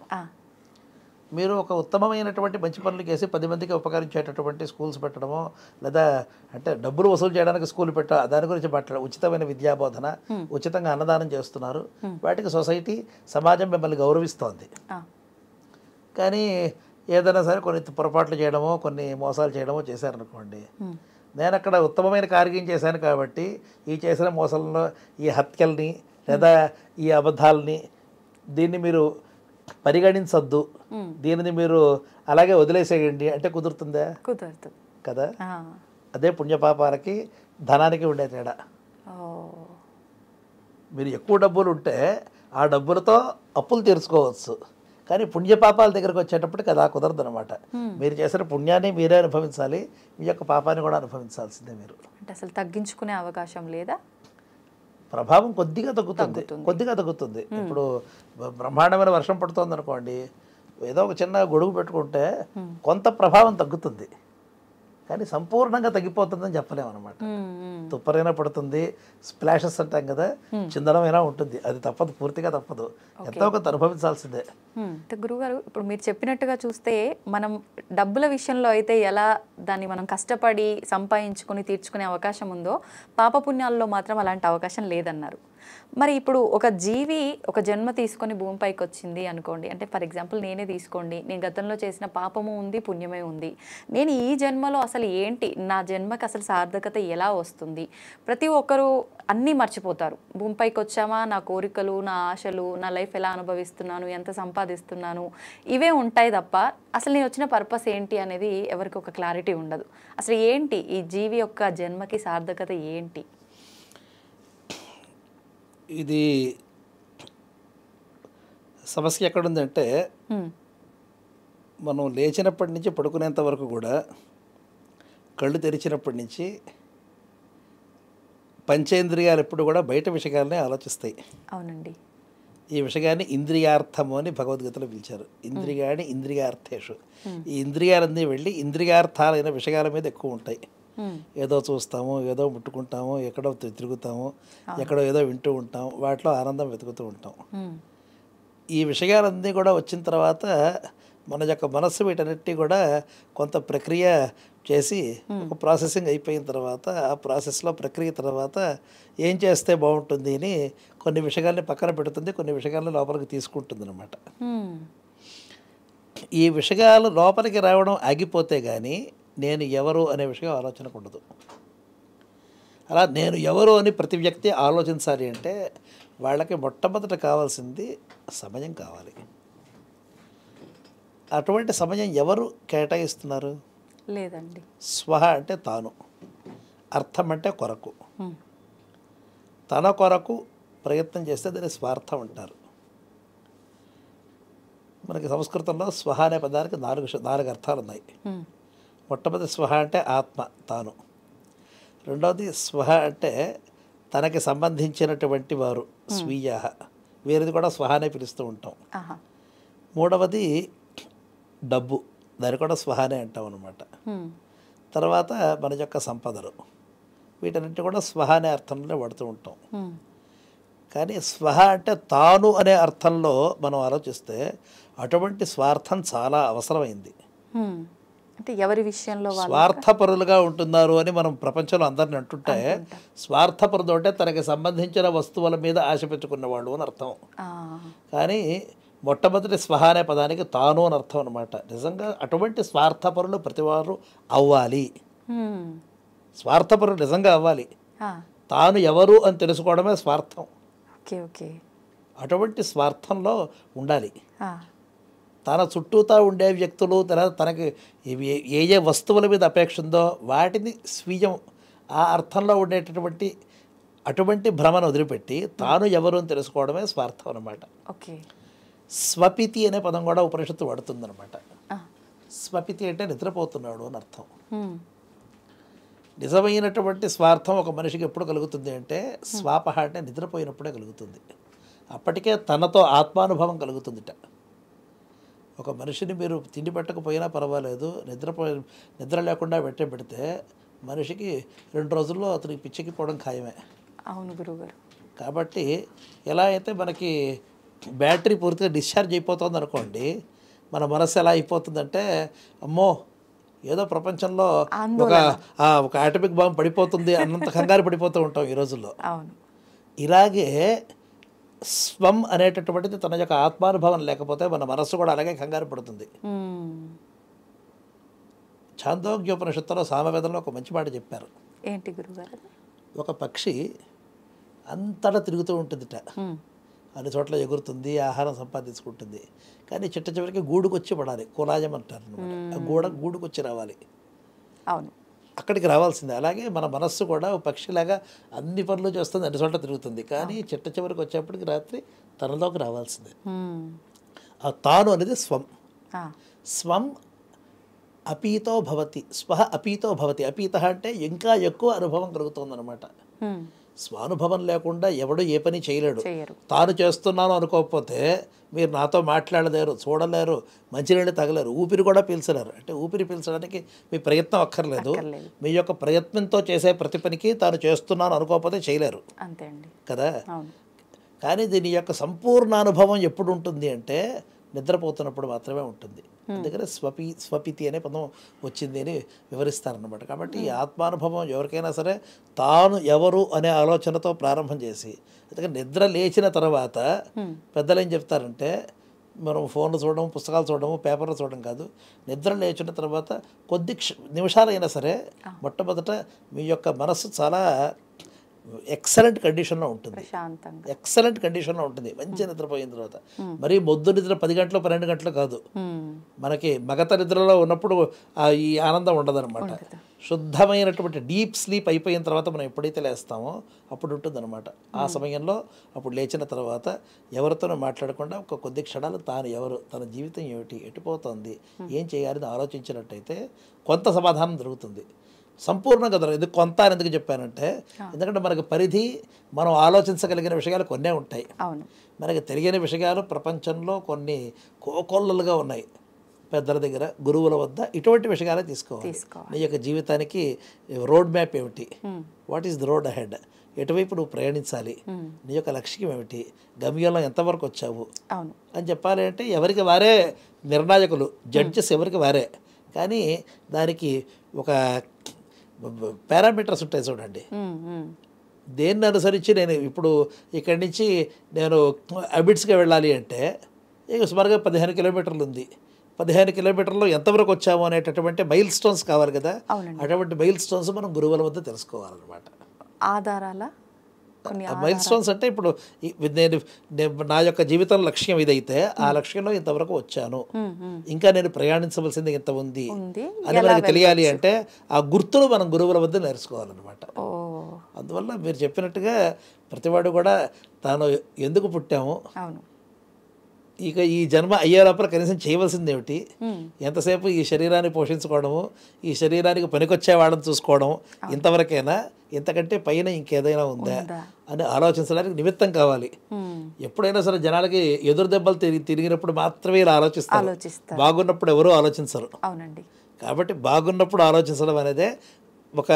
Speaker 3: మీరు ఒక ఉత్తమమైనటువంటి మంచి పనులు చేసి 10 మందికి ఉపకరించేటటువంటి స్కూల్స్ పెట్టడమో, లేదా అంటే డబ్బులు వసూలు చేయడానికి స్కూల్ దాని గురించి మాట్లాడారు. ఉచితమైన విద్యాబోధన, ఉచితంగా అన్నదానం చేస్తున్నారు. వాటికి సొసైటీ, సమాజం మిమ్మల్ని గౌరవిస్తోంది. కానీ ఏదైనా సరే కొన్ని పొరపాట్లు చేయడమో, కొన్ని మోసాలు చేయడమో చేశారనుకోండి, నేను అక్కడ ఉత్తమమైన కార్యం చేశాను కాబట్టి ఈ చేసిన మోసాలను, ఈ హత్యల్ని, లేదా ఈ అబద్ధాలని దీన్ని మీరు పరిగణించొద్దు, దీనిని మీరు అలాగే వదిలేసేయండి అంటే కుదురుతుందా?
Speaker 2: కుదరదు
Speaker 3: కదా. అదే పుణ్యపాపాలకి ధనానికి ఉండే తేడా. మీరు ఎక్కువ డబ్బులు ఉంటే ఆ డబ్బులతో అప్పులు తీర్చుకోవచ్చు, కానీ పుణ్యపాపాల దగ్గరకు వచ్చేటప్పటికి అది కుదరదు అనమాట. మీరు చేసిన పుణ్యాన్ని మీరే అనుభవించాలి, మీ యొక్క పాపాన్ని కూడా అనుభవించాల్సిందే మీరు.
Speaker 2: అంటే అసలు తగ్గించుకునే అవకాశం లేదా?
Speaker 3: ప్రభావం కొద్దిగా తగ్గుతుంది. ఇప్పుడు బ్రహ్మాండమైన వర్షం పడుతుంది అనుకోండి, ఏదో ఒక చిన్న గొడుగు పెట్టుకుంటే కొంత ప్రభావం తగ్గుతుంది, కానీ సంపూర్ణంగా తగ్గిపోతుందని చెప్పలేము అనమాట. తుప్పరైనా పడుతుంది, స్ప్లాషెస్ అంటాం కదా, చిందనమైనా ఉంటుంది, అది తప్పదు, పూర్తిగా తప్పదు, ఎంతో కొంత అనుభవించాల్సిందే.
Speaker 2: గురుగారు, ఇప్పుడు మీరు చెప్పినట్టుగా చూస్తే మనం డబ్బుల విషయంలో అయితే ఎలా దాన్ని మనం కష్టపడి సంపాదించుకొని తీర్చుకునే అవకాశం ఉందో, పాపపుణ్యాల్లో మాత్రం అలాంటి అవకాశం లేదన్నారు. మరి ఇప్పుడు ఒక జీవి ఒక జన్మ తీసుకొని భూమిపైకి వచ్చింది అనుకోండి, అంటే ఫర్ ఎగ్జాంపుల్ నేనే తీసుకోండి, నేను గతంలో చేసిన పాపము ఉంది, పుణ్యమే ఉంది, నేను ఈ జన్మలో అసలు ఏంటి, నా జన్మకి అసలు సార్థకత ఎలా వస్తుంది? ప్రతి ఒక్కరూ అన్నీ మర్చిపోతారు. భూమిపైకి వచ్చామా, నా కోరికలు, నా ఆశలు, నా లైఫ్ ఎలా అనుభవిస్తున్నాను, ఎంత సంపాదిస్తున్నాను, ఇవే ఉంటాయి తప్ప అసలు నేను వచ్చిన పర్పస్ ఏంటి అనేది ఎవరికి ఒక క్లారిటీ ఉండదు. అసలు ఏంటి ఈ జీవి యొక్క జన్మకి సార్థకత ఏంటి?
Speaker 3: ఇది సమస్య ఎక్కడుందంటే, మనం లేచినప్పటి నుంచి పడుకునేంత వరకు కూడా, కళ్ళు తెరిచినప్పటి నుంచి పంచేంద్రియాలు ఎప్పుడు కూడా బయట విషయాలనే ఆలోచిస్తాయి.
Speaker 2: అవునండి.
Speaker 3: ఈ విషయాన్ని ఇంద్రియార్థము అని భగవద్గీతలో పిలిచారు. ఇంద్రియాన్ని ఇంద్రియార్థేషు. ఈ ఇంద్రియాలన్నీ వెళ్ళి ఇంద్రియార్థాలైన విషయాల మీద ఎక్కువ ఉంటాయి. ఏదో చూస్తాము, ఏదో ముట్టుకుంటాము, ఎక్కడో తిరుగుతాము, ఎక్కడో ఏదో వింటూ ఉంటాం, వాటిలో ఆనందం వెతుకుతూ ఉంటాం. ఈ విషయాలన్నీ కూడా వచ్చిన తర్వాత మన యొక్క మనస్సు వీటన్నిటి కూడా కొంత ప్రక్రియ చేసి ఒక ప్రాసెసింగ్ అయిపోయిన తర్వాత, ఆ ప్రాసెస్లో ప్రక్రియ తర్వాత ఏం చేస్తే బాగుంటుంది అని కొన్ని విషయాల్ని పక్కన పెడుతుంది, కొన్ని విషయాలను లోపలికి తీసుకుంటుంది అనమాట. ఈ విషయాలు లోపలికి రావడం ఆగిపోతే కానీ నేను ఎవరు అనే విషయం ఆలోచనకు ఉండదు. అలా నేను ఎవరు అని ప్రతి వ్యక్తి ఆలోచించాలి అంటే వాళ్ళకి మొట్టమొదట కావాల్సింది సమయం కావాలి. అటువంటి సమయం ఎవరు కేటాయిస్తున్నారు?
Speaker 2: లేదండి.
Speaker 3: స్వహ అంటే తాను, అర్థం అంటే కొరకు. తన కొరకు ప్రయత్నం చేస్తే దాన్ని స్వార్థం అంటారు. మనకి సంస్కృతంలో స్వహ అనే పదానికి నాలుగు అర్థాలు ఉన్నాయి. మొట్టమొదటి స్వహ అంటే ఆత్మ, తాను. రెండవది స్వహ అంటే తనకి సంబంధించినటువంటి వారు, స్వీయ, వేరేది కూడా స్వహ అనే పిలుస్తూ ఉంటాం. మూడవది డబ్బు, దాన్ని కూడా స్వహనే అంటాం అనమాట. తర్వాత మన యొక్క సంపదలు, వీటన్నిటి కూడా స్వహ అనే అర్థంలోనే వాడుతూ ఉంటాం. కానీ స్వహ అంటే తాను అనే అర్థంలో మనం ఆలోచిస్తే అటువంటి స్వార్థం చాలా అవసరమైంది.
Speaker 2: అంటే ఎవరి విషయంలో
Speaker 3: స్వార్థపరులుగా ఉంటున్నారు అని మనం ప్రపంచంలో అందరిని అంటుంటే, స్వార్థపరుడు అంటే తనకి సంబంధించిన వస్తువుల మీద ఆశ పెట్టుకున్నవాళ్ళు అని అర్థం. కానీ మొట్టమొదటి స్వహ అనే పదానికి తాను అని అర్థం అనమాట. నిజంగా అటువంటి స్వార్థపరులు ప్రతివారు అవ్వాలి. స్వార్థపరులు నిజంగా అవ్వాలి. తాను ఎవరు అని తెలుసుకోవడమే స్వార్థం. అటువంటి స్వార్థంలో ఉండాలి. తన చుట్టూతా ఉండే వ్యక్తులు, తనకి ఏ ఏ వస్తువుల మీద అపేక్ష ఉందో వాటిని స్వీయం, ఆ అర్థంలో ఉండేటటువంటి అటువంటి భ్రమను వదిలిపెట్టి తాను ఎవరు అని తెలుసుకోవడమే స్వార్థం అనమాట. స్వపితి అనే పదం కూడా ఉపనిషత్తు వాడుతుందన్నమాట. స్వపితి అంటే నిద్రపోతున్నాడు అని అర్థం. నిజమైనటువంటి స్వార్థం ఒక మనిషికి ఎప్పుడు కలుగుతుంది అంటే, స్వాపహ అంటే నిద్రపోయినప్పుడే కలుగుతుంది. అప్పటికే తనతో ఆత్మానుభవం కలుగుతుందిట. ఒక మనిషిని మీరు తిండి పెట్టకపోయినా పర్వాలేదు, నిద్ర లేకుండా పెడితే మనిషికి 2 రోజుల్లో అతనికి పిచ్చెక్కిపోవడం ఖాయమే.
Speaker 2: అవును గురువుగారు.
Speaker 3: కాబట్టి ఎలా అయితే మనకి బ్యాటరీ పూర్తిగా డిశ్చార్జ్ అయిపోతుంది అనుకోండి, మన మనసు ఎలా అయిపోతుందంటే, అమ్మో ఏదో ప్రపంచంలో ఒక ఆటమిక్ బాంబ్ పడిపోతుంది అన్నంత కంగారు పడిపోతూ ఉంటాం ఈ రోజుల్లో. ఇలాగే స్వం అనేటటువంటిది తన యొక్క ఆత్మానుభవం లేకపోతే మన మనస్సు కూడా అలాగే కంగారు పడుతుంది. ఛాందోగ్యోపనిషత్తులో సామవేదంలో ఒక మంచి మాట చెప్పారు.
Speaker 2: ఏంటి గురుగారు?
Speaker 3: ఒక పక్షి అంతటా తిరుగుతూ ఉంటుందిట, అన్ని చోట్ల ఎగురుతుంది, ఆహారం సంపాదించుకుంటుంది. కానీ చిట్ట చివరికి గూడుకొచ్చి పడాలి, కులాయం అంటారు అనమాట. ఆ గూడుకొచ్చి రావాలి,
Speaker 2: అవును,
Speaker 3: అక్కడికి రావాల్సిందే. అలాగే మన మనస్సు కూడా ఒక పక్షిలాగా అన్ని పనులు చేస్తుంది, అన్ని చోట్ల తిరుగుతుంది. కానీ చిట్ట చివరికి వచ్చేప్పటికి రాత్రి తనలోకి రావాల్సిందే. ఆ తాను అనేది స్వం. స్వం అపీతో భవతి, స్వహ అపీతో భవతి. అపీత అంటే ఇంకా ఎక్కువ అనుభవం కలుగుతుందన్నమాట. స్వానుభవం లేకుండా ఎవడు ఏ పని చేయలేడు. తాను చేస్తున్నాను అనుకోకపోతే మీరు నాతో మాట్లాడలేరు, చూడలేరు, మంచినీళ్ళు తగలేరు, ఊపిరి కూడా పీల్చలేరు. అంటే ఊపిరి పీల్చడానికి మీ ప్రయత్నం అక్కర్లేదు. మీ యొక్క ప్రయత్నంతో చేసే ప్రతి పనికి తాను చేస్తున్నాను అనుకోకపోతే చేయలేరు,
Speaker 2: అంతే అండి
Speaker 3: కదా. కానీ దీని యొక్క సంపూర్ణ అనుభవం ఎప్పుడు ఉంటుంది అంటే నిద్రపోతున్నప్పుడు మాత్రమే ఉంటుంది. అందుకనే స్వపితి అనే పదం వచ్చింది అని వివరిస్తారన్నమాట. కాబట్టి ఈ ఆత్మానుభవం ఎవరికైనా సరే తాను ఎవరు అనే ఆలోచనతో ప్రారంభం చేసి, అందుకని నిద్ర లేచిన తర్వాత పెద్దలు ఏం చెప్తారంటే, మనం ఫోన్లు చూడడం, పుస్తకాలు చూడడం, పేపర్లు చూడడం కాదు, నిద్ర లేచిన తర్వాత కొద్ది నిమిషాలైనా సరే మొట్టమొదట మీ యొక్క మనస్సు చాలా ఎక్సలెంట్ కండిషన్లో ఉంటుంది, ఎక్సలెంట్ కండిషన్లో ఉంటుంది మంచి నిద్రపోయిన తర్వాత. మరి మొద్దు నిద్ర 10 గంటలు 12 గంటలు కాదు, మనకి మగత నిద్రలో ఉన్నప్పుడు ఈ ఆనందం ఉండదన్నమాట. శుద్ధమైనటువంటి డీప్ స్లీప్ అయిపోయిన తర్వాత మనం ఎప్పుడైతే లేస్తామో అప్పుడు ఉంటుందన్నమాట. ఆ సమయంలో అప్పుడు లేచిన తర్వాత ఎవరితోనూ మాట్లాడకుండా ఒక కొద్ది క్షణాలు తాను ఎవరు, తన జీవితం ఏమిటి, ఎటుపోతుంది, ఏం చేయాలని ఆలోచించినట్టయితే కొంత సమాధానం దొరుకుతుంది. సంపూర్ణంగా దొరకదు. ఎందుకు కొంత అని ఎందుకు చెప్పానంటే, ఎందుకంటే మనకు పరిధి, మనం ఆలోచించగలిగిన విషయాలు కొన్నే ఉంటాయి. మనకి తెలియని విషయాలు ప్రపంచంలో కొన్ని కోకొల్లలుగా ఉన్నాయి. పెద్దల దగ్గర, గురువుల వద్ద ఇటువంటి విషయాలే తీసుకోవాలి. నీ యొక్క జీవితానికి రోడ్ మ్యాప్ ఏమిటి, what is the road ahead, ఎటువైపు నువ్వు ప్రయాణించాలి, నీ యొక్క లక్ష్యం ఏమిటి, గమ్యంలో ఎంతవరకు వచ్చావు అని చెప్పాలి. అంటే ఎవరికి వారే నిర్ణాయకులు, జడ్జెస్ ఎవరికి వారే. కానీ దానికి ఒక పారామీటర్స్ ఉంటాయి చూడండి. దేన్ని అనుసరించి నేను ఇప్పుడు ఇక్కడి నుంచి నేను అబిడ్స్గా వెళ్ళాలి అంటే ఇక సుమారుగా 15 కిలోమీటర్లు ఉంది. 15 కిలోమీటర్లో ఎంతవరకు వచ్చాము అనేటటువంటి మైల్ స్టోన్స్ కావాలి కదా. అటువంటి మైల్ స్టోన్స్ మనం గురువుల వద్ద తెలుసుకోవాలన్నమాట.
Speaker 2: ఆధారాల
Speaker 3: మైల్ స్టోన్స్ అంటే ఇప్పుడు నేను నా యొక్క జీవితం లక్ష్యం ఇదైతే ఆ లక్ష్యంలో ఇంతవరకు వచ్చాను, ఇంకా నేను ప్రయాణించవలసింది ఇంత ఉంది అని మనకి తెలియాలి అంటే ఆ గుర్తులు మనం గురువుల వద్ద నేర్చుకోవాలన్నమాట. అందువల్ల మీరు చెప్పినట్టుగా ప్రతివాడు కూడా తాను ఎందుకు పుట్టాము, ఇక ఈ జన్మ అయ్యే లోపల కనీసం చేయవలసింది ఏమిటి, ఎంతసేపు ఈ శరీరాన్ని పోషించుకోవడము, ఈ శరీరానికి పనికొచ్చే వాళ్ళని చూసుకోవడం, ఇంతవరకైనా, ఇంతకంటే పైన ఇంకేదైనా ఉందా అని ఆలోచించడానికి నిమిత్తం కావాలి. ఎప్పుడైనా సరే జనాలకి ఎదురు దెబ్బలు తిరిగినప్పుడు మాత్రమే ఇలా ఆలోచిస్తారు, బాగున్నప్పుడు ఎవరూ ఆలోచించరు. కాబట్టి బాగున్నప్పుడు ఆలోచించడం అనేదే ఒక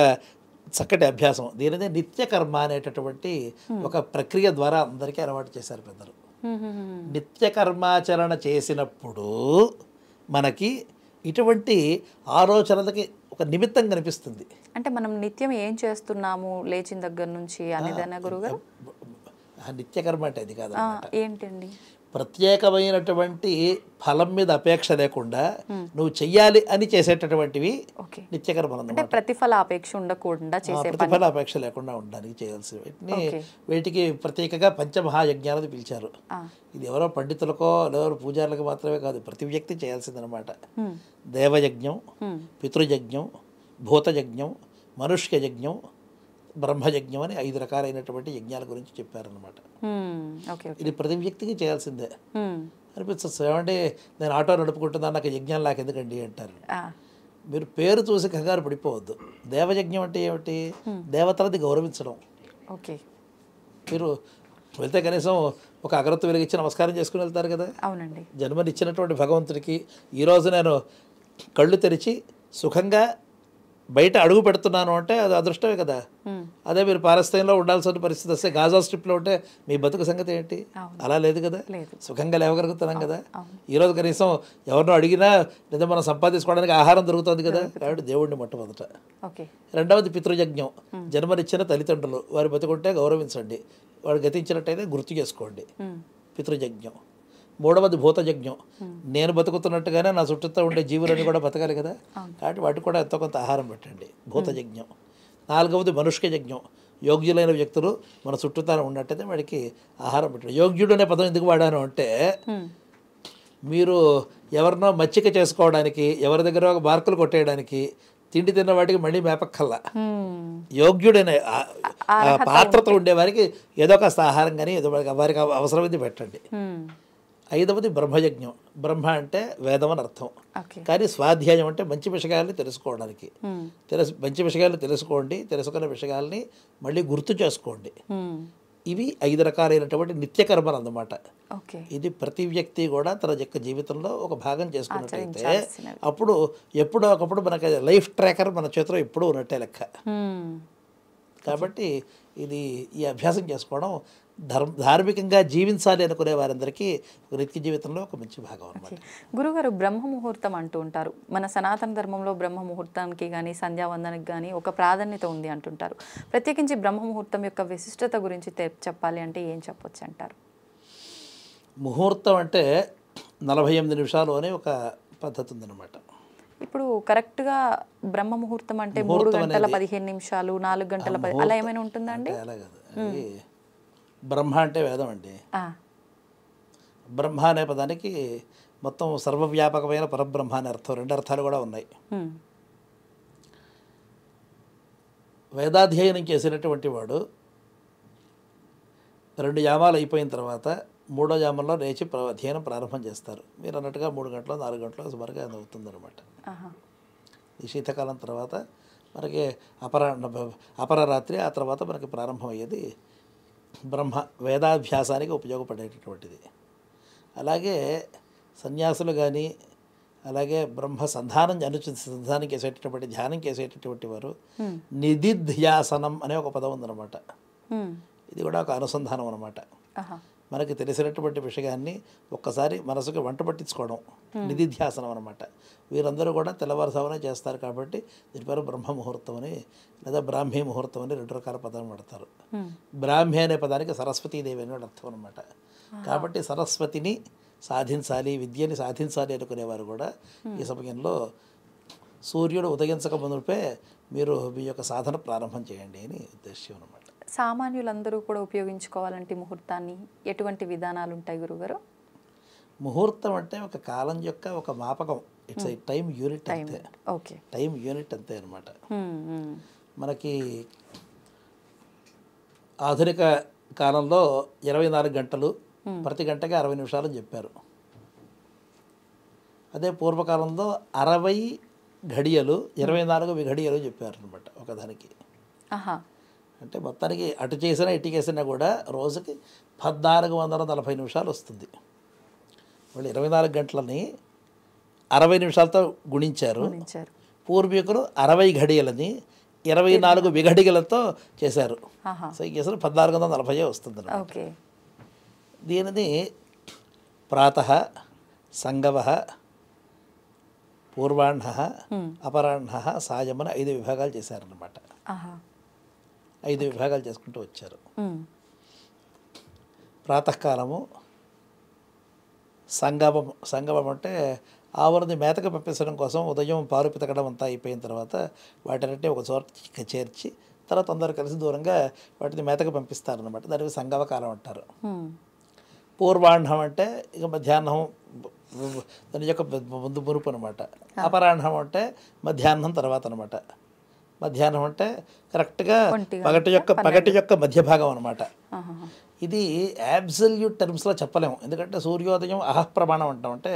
Speaker 3: చక్కటి అభ్యాసం. దీనిదే నిత్యకర్మ అనేటటువంటి ఒక ప్రక్రియ ద్వారా అందరికీ అలవాటు చేశారు పెద్దలు. నిత్య కర్మాచరణ చేసినప్పుడు మనకి ఇటువంటి ఆలోచనలకి ఒక నిమిత్తం కనిపిస్తుంది.
Speaker 2: అంటే మనం నిత్యం ఏం చేస్తున్నాము లేచిన దగ్గర నుంచి అనేదన్నా గురుగారు?
Speaker 3: నిత్యకర్మ అంటే అది కాదు,
Speaker 2: ఏంటండి?
Speaker 3: ప్రత్యేకమైనటువంటి ఫలం మీద అపేక్ష లేకుండా నువ్వు చెయ్యాలి అని చేసేటటువంటివి నిత్యకర్మలు అన్నమాట.
Speaker 2: ప్రతిఫల అపేక్ష ఉండకుండా చేసే,
Speaker 3: ప్రతిఫల అపేక్ష లేకుండా ఉండడానికి చేయాల్సి వీటికి ప్రత్యేకంగా పంచమహాయజ్ఞాలని పిలిచారు. ఇది ఎవరో పండితులకో ఎవరో పూజారులకు మాత్రమే కాదు, ప్రతి వ్యక్తి చేయాల్సిందనమాట. దేవయజ్ఞం, పితృయజ్ఞం, భూతయజ్ఞం, మనుష్య యజ్ఞం, బ్రహ్మయజ్ఞం అని 5 రకాలైనటువంటి యజ్ఞాల గురించి చెప్పారనమాట. ఇది ప్రతి వ్యక్తికి చేయాల్సిందే. అనిపించచ్చు, ఏమంటే నేను ఆటో నడుపుకుంటున్నాను, నాకు యజ్ఞం నాకు ఎందుకండి అంటారు. మీరు పేరు చూసి కంగారు పడిపోవద్దు. దేవయజ్ఞం అంటే ఏమిటి? దేవతలది గౌరవించడం. మీరు వెళ్తే కనీసం ఒక అగరత్తు వెలిగించి నమస్కారం చేసుకుని వెళ్తారు కదా. జన్మనిచ్చినటువంటి భగవంతుడికి ఈరోజు నేను కళ్ళు తెరిచి సుఖంగా బయట అడుగు పెడుతున్నాను అంటే అది అదృష్టమే కదా. అదే మీరు పాలస్తీన్లో ఉండాల్సిన పరిస్థితి వస్తే, గాజా స్ట్రిప్లో ఉంటే మీ బతుకు సంగతి ఏంటి? అలా లేదు కదా, సుఖంగా లేవగలుగుతున్నాం కదా. ఈరోజు కనీసం ఎవరినో అడిగినా లేదా మనం సంపాదించుకోవడానికి ఆహారం దొరుకుతుంది కదా. కాబట్టి దేవుడిని మొట్టమొదట. రెండవది పితృయజ్ఞం, జన్మనిచ్చిన తల్లిదండ్రులు, వారి బతుకుంటే గౌరవించండి, వాడు గతించినట్టయితే గుర్తు చేసుకోండి, పితృయజ్ఞం. మూడవది భూతయజ్ఞం, నేను బతుకుతున్నట్టుగానే నా చుట్టూతో ఉండే జీవులన్నీ కూడా బతకాలి కదా, కాబట్టి వాటికి కూడా ఎంతో కొంత ఆహారం పెట్టండి, భూతయజ్ఞం. నాలుగవది మనుష్య యజ్ఞం, యోగ్యులైన వ్యక్తులు మన చుట్టూతానే ఉన్నట్టయితే వాడికి ఆహారం పెట్టడం. యోగ్యుడు అనే పదం ఎందుకు వాడాను అంటే, మీరు ఎవరినో మచ్చిక చేసుకోవడానికి, ఎవరి దగ్గర ఒక మార్కులు కొట్టేయడానికి తిండి తిన్న వాటికి మళ్ళీ మేపక్కల్లా. యోగ్యుడైన పాత్రత ఉండేవారికి ఏదో కాస్త ఆహారం కానీ ఏదో వారికి అవసరమైంది పెట్టండి. ఐదవది బ్రహ్మయజ్ఞం. బ్రహ్మ అంటే వేదం అని అర్థం, కానీ స్వాధ్యాయం అంటే మంచి విషయాల్ని తెలుసుకోవడానికి. మంచి విషయాలు తెలుసుకోండి, తెలుసుకున్న విషయాల్ని మళ్ళీ గుర్తు చేసుకోండి. ఇవి 5 రకాలైనటువంటి నిత్యకర్మలు అన్నమాట. ఇది ప్రతి వ్యక్తి కూడా తన యొక్క జీవితంలో ఒక భాగం చేసుకున్నట్టయితే అప్పుడు ఎప్పుడో ఒకప్పుడు మనకి లైఫ్ ట్రాకర్ మన చేతిలో ఎప్పుడూ ఉన్నట్టే లెక్క. కాబట్టి ఈ అభ్యాసం చేసుకోవడం ధార్మికంగా జీవించాలి అనుకునే వారందరికీ నిత్య జీవితంలో ఒక మంచి భాగం అన్నమాట.
Speaker 2: గురుగారు, బ్రహ్మ ముహూర్తం అంటూ ఉంటారు. మన సనాతన ధర్మంలో బ్రహ్మ ముహూర్తానికి కానీ సంధ్యావందనకి కానీ ఒక ప్రాధాన్యత ఉంది అంటుంటారు. ప్రత్యేకించి బ్రహ్మ ముహూర్తం యొక్క విశిష్టత గురించి చెప్పాలి అంటే ఏం చెప్పొచ్చు అంటారు?
Speaker 3: ముహూర్తం అంటే 48 నిమిషాలు అనే ఒక పద్ధతి ఉందన్నమాట.
Speaker 2: ఇప్పుడు కరెక్ట్గా బ్రహ్మ ముహూర్తం అంటే 3 గంటల 15 నిమిషాలు, 4 గంటల 10 అలా ఏమైనా ఉంటుందండి?
Speaker 3: అలా కాదు. బ్రహ్మ అంటే వేదం అండి. బ్రహ్మ అనే పదానికి మొత్తం సర్వవ్యాపకమైన పరబ్రహ్మ అనే అర్థం, 2 అర్థాలు కూడా ఉన్నాయి. వేదాధ్యయనం చేసినటువంటి వాడు 2 యామాలు అయిపోయిన తర్వాత 3వ యామంలో లేచి అధ్యయనం ప్రారంభం చేస్తారు. మీరు అన్నట్టుగా 3 గంటలు 4 గంటలు సుమారుగా అది అవుతుందన్నమాట. ఈ శీతాకాలం తర్వాత మనకి అపరరాత్రి, ఆ తర్వాత మనకి ప్రారంభం అయ్యేది బ్రహ్మ వేదాభ్యాసానికి ఉపయోగపడేటటువంటిది. అలాగే సన్యాసులు కానీ, అలాగే బ్రహ్మ సంధానం చేసేటటువంటి ధ్యానం చేసేటటువంటి వారు నిదిధ్యాసనం అనే ఒక పదం ఉందన్నమాట. ఇది కూడా ఒక అనుసంధానం అన్నమాట. మనకి తెలిసినటువంటి విషయాన్ని ఒక్కసారి మనసుకు వంట పట్టించుకోవడం నిదిధ్యాసనం అనమాట. వీరందరూ కూడా తెల్లవారుసామునే చేస్తారు కాబట్టి దీని పేరు బ్రహ్మ ముహూర్తం అని లేదా బ్రాహ్మీ ముహూర్తం అని 2 రకాల పదాలు పడతారు. బ్రాహ్మి అనే పదానికి సరస్వతీదేవి అని అర్థం అనమాట. కాబట్టి సరస్వతిని సాధించాలి, విద్యని సాధించాలి అనుకునేవారు కూడా ఈ సమయంలో సూర్యుడు ఉదయించక మునుపే మీరు మీ యొక్క సాధన ప్రారంభం చేయండి అని ఉద్దేశ్యం అనమాట.
Speaker 2: సామాన్యులందరూ కూడా ఉపయోగించుకోవాలంటే ముహూర్తాన్ని ఎటువంటి విధానాలు ఉంటాయి గురుగారు?
Speaker 3: ముహూర్తం అంటే ఒక కాలం యొక్క ఒక మాపకం. ఇట్స్ టైం యూనిట్ అంతే. టైం యూనిట్ అంతే అనమాట. మనకి ఆధునిక కాలంలో 24 గంటలు, ప్రతి గంటకి 60 నిమిషాలు అని చెప్పారు. అదే పూర్వకాలంలో 60 ఘడియలు 24 ఘడియలు చెప్పారు అనమాట ఒకదానికి. అంటే మొత్తానికి అటు చేసినా ఇటు చేసినా కూడా రోజుకి 1440 నిమిషాలు వస్తుంది. వాళ్ళు 24 గంటలని 60 నిమిషాలతో గుణించారు. పూర్వీకులు 60 ఘడియలని 24 విఘడియలతో చేశారు. సో ఈ కేసులో 1440 వస్తుంది. దీనిని ప్రాతః, సంగవ, పూర్వాహ్న, అపరాహ్న, సాయమన 5 విభాగాలు చేశారన్నమాట. 5 విభాగాలు చేసుకుంటూ వచ్చారు. ప్రాతకాలము సంగమం అంటే ఆవులని మేతకు పంపించడం కోసం ఉదయం పాలు పితకడం అంతా అయిపోయిన తర్వాత వాటిని ఒక చోట చేర్చి తర్వాత అందరూ కలిసి దూరంగా వాటిని మేతకు పంపిస్తారనమాట. దానికి సంగమ కాలం అంటారు. పూర్వాహ్నం అంటే ఇక మధ్యాహ్నం, దాని యొక్క ముందు మురుపు అనమాట. అపరాహ్నం అంటే మధ్యాహ్నం తర్వాత అనమాట. మధ్యాహ్నం అంటే కరెక్ట్గా పగటి యొక్క మధ్య భాగం అనమాట. ఇది యాబ్సల్యూట్ టర్మ్స్లో చెప్పలేము, ఎందుకంటే సూర్యోదయం అహఃప్రమాణం అంటాం. అంటే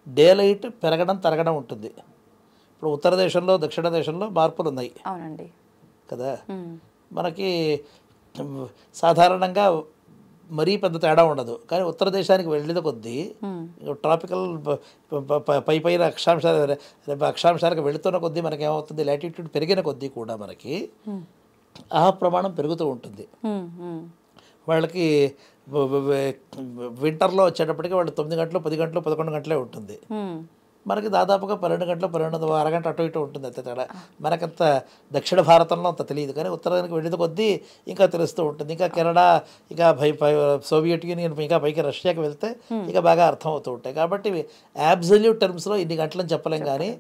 Speaker 3: డే లైట్ పెరగడం తరగడం ఉంటుంది. ఇప్పుడు ఉత్తర దేశంలో దక్షిణ దేశంలో మార్పులు ఉన్నాయి కదా. మనకి సాధారణంగా మరీ పెద్ద తేడా ఉండదు, కానీ ఉత్తర దేశానికి వెళ్ళిన కొద్దీ ట్రాపికల్ పైన అక్షాంశాలకు వెళుతున్న కొద్దీ మనకి ఏమవుతుంది, లాటిట్యూడ్ పెరిగిన కొద్దీ కూడా మనకి ప్రమాణం పెరుగుతూ ఉంటుంది. వాళ్ళకి వింటర్లో వచ్చేటప్పటికి వాళ్ళు 9 గంటలు 10 గంటలు 11 గంటలే ఉంటుంది. మనకి దాదాపుగా 12 గంటలు 12 అరగంట అటు ఇటు ఉంటుంది. అంతే తేడా. మనకంత దక్షిణ భారతంలో అంత తెలియదు, కానీ ఉత్తరానికి వెళ్ళిన కొద్దీ ఇంకా తెలుస్తూ ఉంటుంది. ఇంకా కెనడా, ఇంకా సోవియట్ యూనియన్, ఇంకా పైకి రష్యాకి వెళ్తే ఇంకా బాగా అర్థమవుతూ ఉంటాయి. కాబట్టి యాబ్సల్యూట్ టర్మ్స్లో ఇన్ని గంటలని చెప్పలేం, కానీ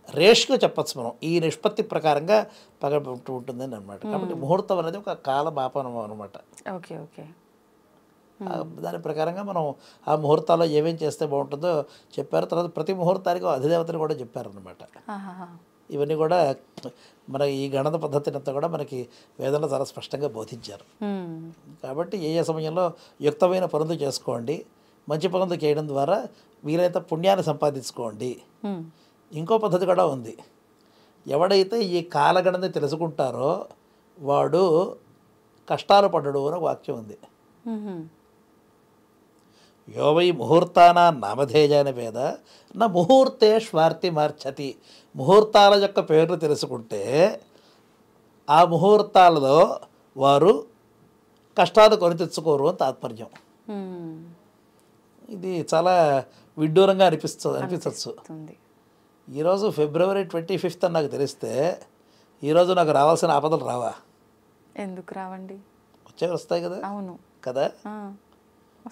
Speaker 3: రేష్గా చెప్పచ్చు మనం, ఈ నిష్పత్తి ప్రకారంగా పగబట్టు ఉంటుందని అనమాట. కాబట్టి ముహూర్తం అనేది ఒక కాల మాపనం అనమాట.
Speaker 2: Okay okay.
Speaker 3: దాని ప్రకారంగా మనం ఆ ముహూర్తాల్లో ఏమేం చేస్తే బాగుంటుందో చెప్పారు. తర్వాత ప్రతి ముహూర్తానికి అధిదేవతని కూడా చెప్పారనమాట. ఇవన్నీ కూడా మన ఈ గణన పద్ధతిని అంతా కూడా మనకి వేదంలో చాలా స్పష్టంగా బోధించారు. కాబట్టి ఏ ఏ సమయంలో యుక్తమైన పనులు చేసుకోండి, మంచి పనులు చేయడం ద్వారా వీలైతే పుణ్యాన్ని సంపాదించుకోండి. ఇంకో పద్ధతి కూడా ఉంది. ఎవడైతే ఈ కాలగణన తెలుసుకుంటారో వాడు కష్టాలు పడడు అని వాక్యం ఉంది. యోవై ముహూర్తానా నామధేయాన వేద నా ముహూర్తే స్వార్తి మార్చతి. ముహూర్తాల యొక్క పేర్లు తెలుసుకుంటే ఆ ముహూర్తాలలో వారు కష్టాలు కొని తెచ్చుకోరు అని తాత్పర్యం. ఇది చాలా విడ్డూరంగా అనిపించవచ్చు. ఈరోజు ఫిబ్రవరి 25 అని నాకు తెలిస్తే ఈరోజు నాకు రావాల్సిన ఆపదలు రావా?
Speaker 2: ఎందుకు రావండి?
Speaker 3: వస్తాయి కదా.
Speaker 2: అవును
Speaker 3: కదా.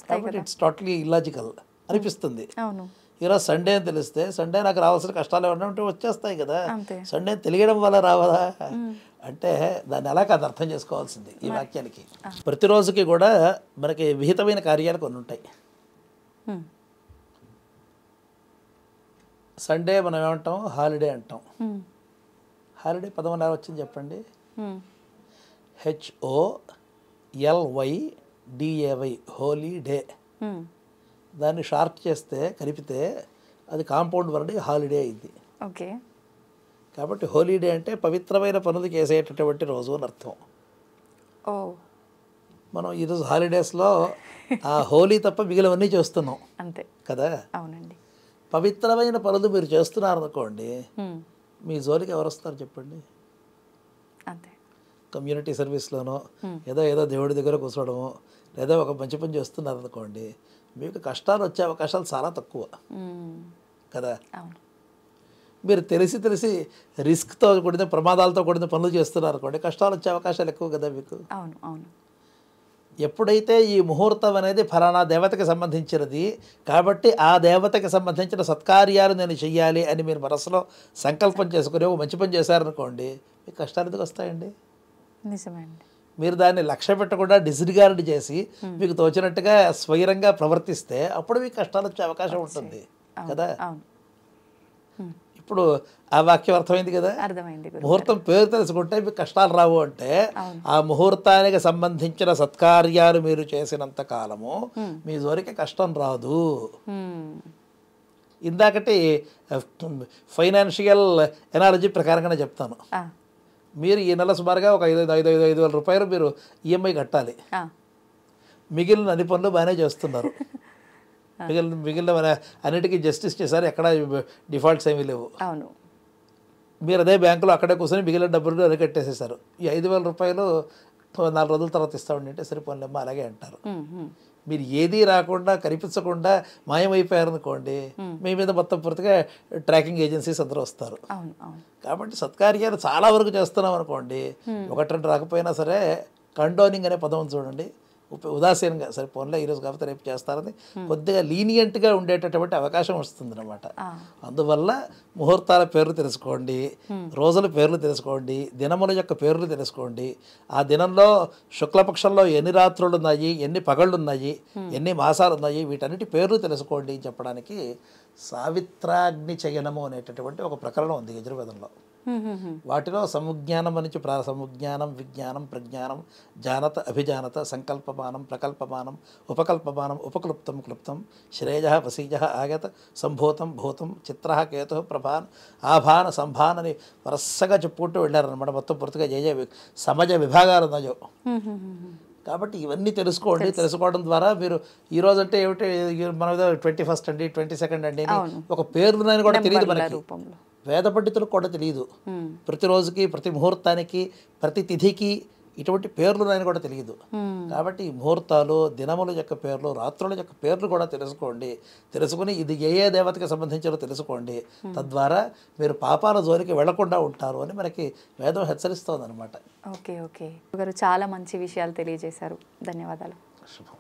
Speaker 3: కాబట్టి ఇట్స్ టోటలీ ఇల్లాజికల్ అనిపిస్తుంది. ఈరోజు సండే అని తెలిస్తే సండే నాకు రావాల్సిన కష్టాలు ఏమన్నా ఉంటే వచ్చేస్తాయి కదా. సండే తెలియడం వల్ల రావదా అంటే దాన్ని ఎలా కాదు అర్థం చేసుకోవాల్సింది ఈ వాక్యానికి. ప్రతిరోజుకి కూడా మనకి విహితమైన కార్యాలు కొన్ని ఉంటాయి. సండే మనం ఏమంటాం? హాలిడే అంటాం. హాలిడే పదం ఎలా వచ్చింది చెప్పండి? HOLYDAY holy day. దాన్ని షార్ట్ చేస్తే కలిపితే అది కాంపౌండ్ వర్డ్ హాలిడే అయింది.
Speaker 2: ఓకే.
Speaker 3: కాబట్టి హోలీడే అంటే పవిత్రమైన పనులు చేసేటటువంటి రోజు అని అర్థం. మనం ఈరోజు హాలిడేస్లో ఆ హోలీ తప్ప మిగిలినవన్నీ చేస్తున్నాం
Speaker 2: అంతే కదా. అవునండి.
Speaker 3: పవిత్రమైన పనులు మీరు చేస్తున్నారు అనుకోండి, మీ జోలికి ఎవరు వస్తారు చెప్పండి?
Speaker 2: అంతే.
Speaker 3: కమ్యూనిటీ సర్వీస్లోనో ఏదో దేవుడి దగ్గర కూర్చోవడమో లేదా ఒక మంచి పని చేస్తున్నారు అనుకోండి, మీకు కష్టాలు వచ్చే అవకాశాలు చాలా తక్కువ కదా. మీరు తెలిసి రిస్క్తో కూడిన ప్రమాదాలతో కూడిన పనులు చేస్తున్నారు అనుకోండి, కష్టాలు వచ్చే అవకాశాలు ఎక్కువ కదా మీకు.
Speaker 2: అవును అవును.
Speaker 3: ఎప్పుడైతే ఈ ముహూర్తం అనేది ఫలానా దేవతకి సంబంధించినది కాబట్టి ఆ దేవతకి సంబంధించిన సత్కార్యాలు నేను చెయ్యాలి అని మీరు మనసులో సంకల్పం చేసుకుని మంచి పని చేశారనుకోండి, మీకు కష్టాలు ఎందుకు వస్తాయండి?
Speaker 2: నిజమే అండి.
Speaker 3: మీరు దాన్ని లక్ష్య పెట్టకుండా డిస్రిగార్డ్ చేసి మీకు తోచినట్టుగా స్వైరంగా ప్రవర్తిస్తే అప్పుడు మీకు కష్టాలు వచ్చే అవకాశం ఉంటుంది కదా. ఇప్పుడు ఆ వాక్యం అర్థమైంది కదా. ముహూర్తం పేరు తెలుసుకుంటే మీకు కష్టాలు రావు అంటే ఆ ముహూర్తానికి సంబంధించిన సత్కార్యాలు మీరు చేసినంత కాలము మీ జోలికి కష్టం రాదు. ఇందాకటి ఫైనాన్షియల్ ఎనాలజీ ప్రకారంగానే చెప్తాను. మీరు ఈ నెల సుమారుగా ఒక 5,000 రూపాయలు మీరు ఈఎంఐ కట్టాలి. మిగిలిన అన్ని పనులు బాగానే చేస్తున్నారు. మిగిలిన మన అన్నిటికీ జస్టిస్ చేశారు, ఎక్కడ డిఫాల్ట్స్ ఏమీ లేవు. మీరు అదే బ్యాంకులో అక్కడే కూర్చొని మిగిలిన డబ్బులు అరికట్టేసేసారు. ఈ 5,000 రూపాయలు 4 రోజుల తర్వాత ఇస్తామండి అంటే సరిపోలేమ్మా అలాగే అంటారు. మీరు ఏదీ రాకుండా కనిపించకుండా మాయమైపోయారనుకోండి, మీ మీద మొత్తం పూర్తిగా ట్రాకింగ్ ఏజెన్సీస్ అందరూ వస్తారు. కాబట్టి సత్కార్యాలు చాలా వరకు చేస్తున్నాం అనుకోండి, 1-2 రాకపోయినా సరే కండోనింగ్ అనే పదం చూడండి, ఉదాసీనంగా సరే పోన్లే ఈరోజు కాకపోతే రేపు చేస్తారని కొద్దిగా లీనియంట్గా ఉండేటటువంటి అవకాశం వస్తుంది అనమాట. అందువల్ల ముహూర్తాల పేర్లు తెలుసుకోండి, రోజుల పేర్లు తెలుసుకోండి, దినముల యొక్క పేర్లు తెలుసుకోండి. ఆ దినంలో శుక్లపక్షంలో ఎన్ని రాత్రులు ఉన్నాయి, ఎన్ని పగళ్ళు ఉన్నాయి, ఎన్ని మాసాలు ఉన్నాయి, వీటన్నిటి పేర్లు తెలుసుకోండి చెప్పడానికి సావిత్రాగ్ని చయనము అనేటటువంటి ఒక ప్రకరణం ఉంది యజుర్వేదంలో. వాటిలో సముజ్ఞానం నుంచి సముజ్ఞానం, విజ్ఞానం, ప్రజ్ఞానం, జానత, అభిజానత, సంకల్పమానం, ప్రకల్పమానం, ఉపకల్పమానం, ఉపక్లుప్తం, క్లుప్తం, శ్రేయ, వసీజ, ఆగత, సంభూతం, భూతం, చిత్ర, కేతు, ప్రభాన్, ఆభాన, సంభాన్ అని వరుసగా చెప్పుకుంటూ వెళ్ళారనమాట. మొత్తం పూర్తిగా సమజ విభాగాలు ఉన్నాయో. కాబట్టి ఇవన్నీ తెలుసుకోవడం ద్వారా మీరు ఈరోజు అంటే ఏమిటి మన 21st అండి, 22nd అండి ఒక పేర్లున్నాయని కూడా తెలియదు మనకి. వేద పండితులకు కూడా తెలియదు. ప్రతి రోజుకి, ప్రతి ముహూర్తానికి, ప్రతి తిథికి ఇటువంటి పేర్లు ఉన్నాయని కూడా తెలియదు. కాబట్టి ముహూర్తాలు, దినముల యొక్క పేర్లు, రాత్రుల యొక్క పేర్లు కూడా తెలుసుకుని ఇది ఏ ఏ దేవతకి సంబంధించాలో తెలుసుకోండి. తద్వారా మీరు పాపాల జోలికి వెళ్లకుండా ఉంటారు అని మనకి వేదం హెచ్చరిస్తోంది అనమాట.
Speaker 2: ఓకే ఓకే గారు, చాలా మంచి విషయాలు తెలియజేశారు. ధన్యవాదాలు.
Speaker 3: శుభం.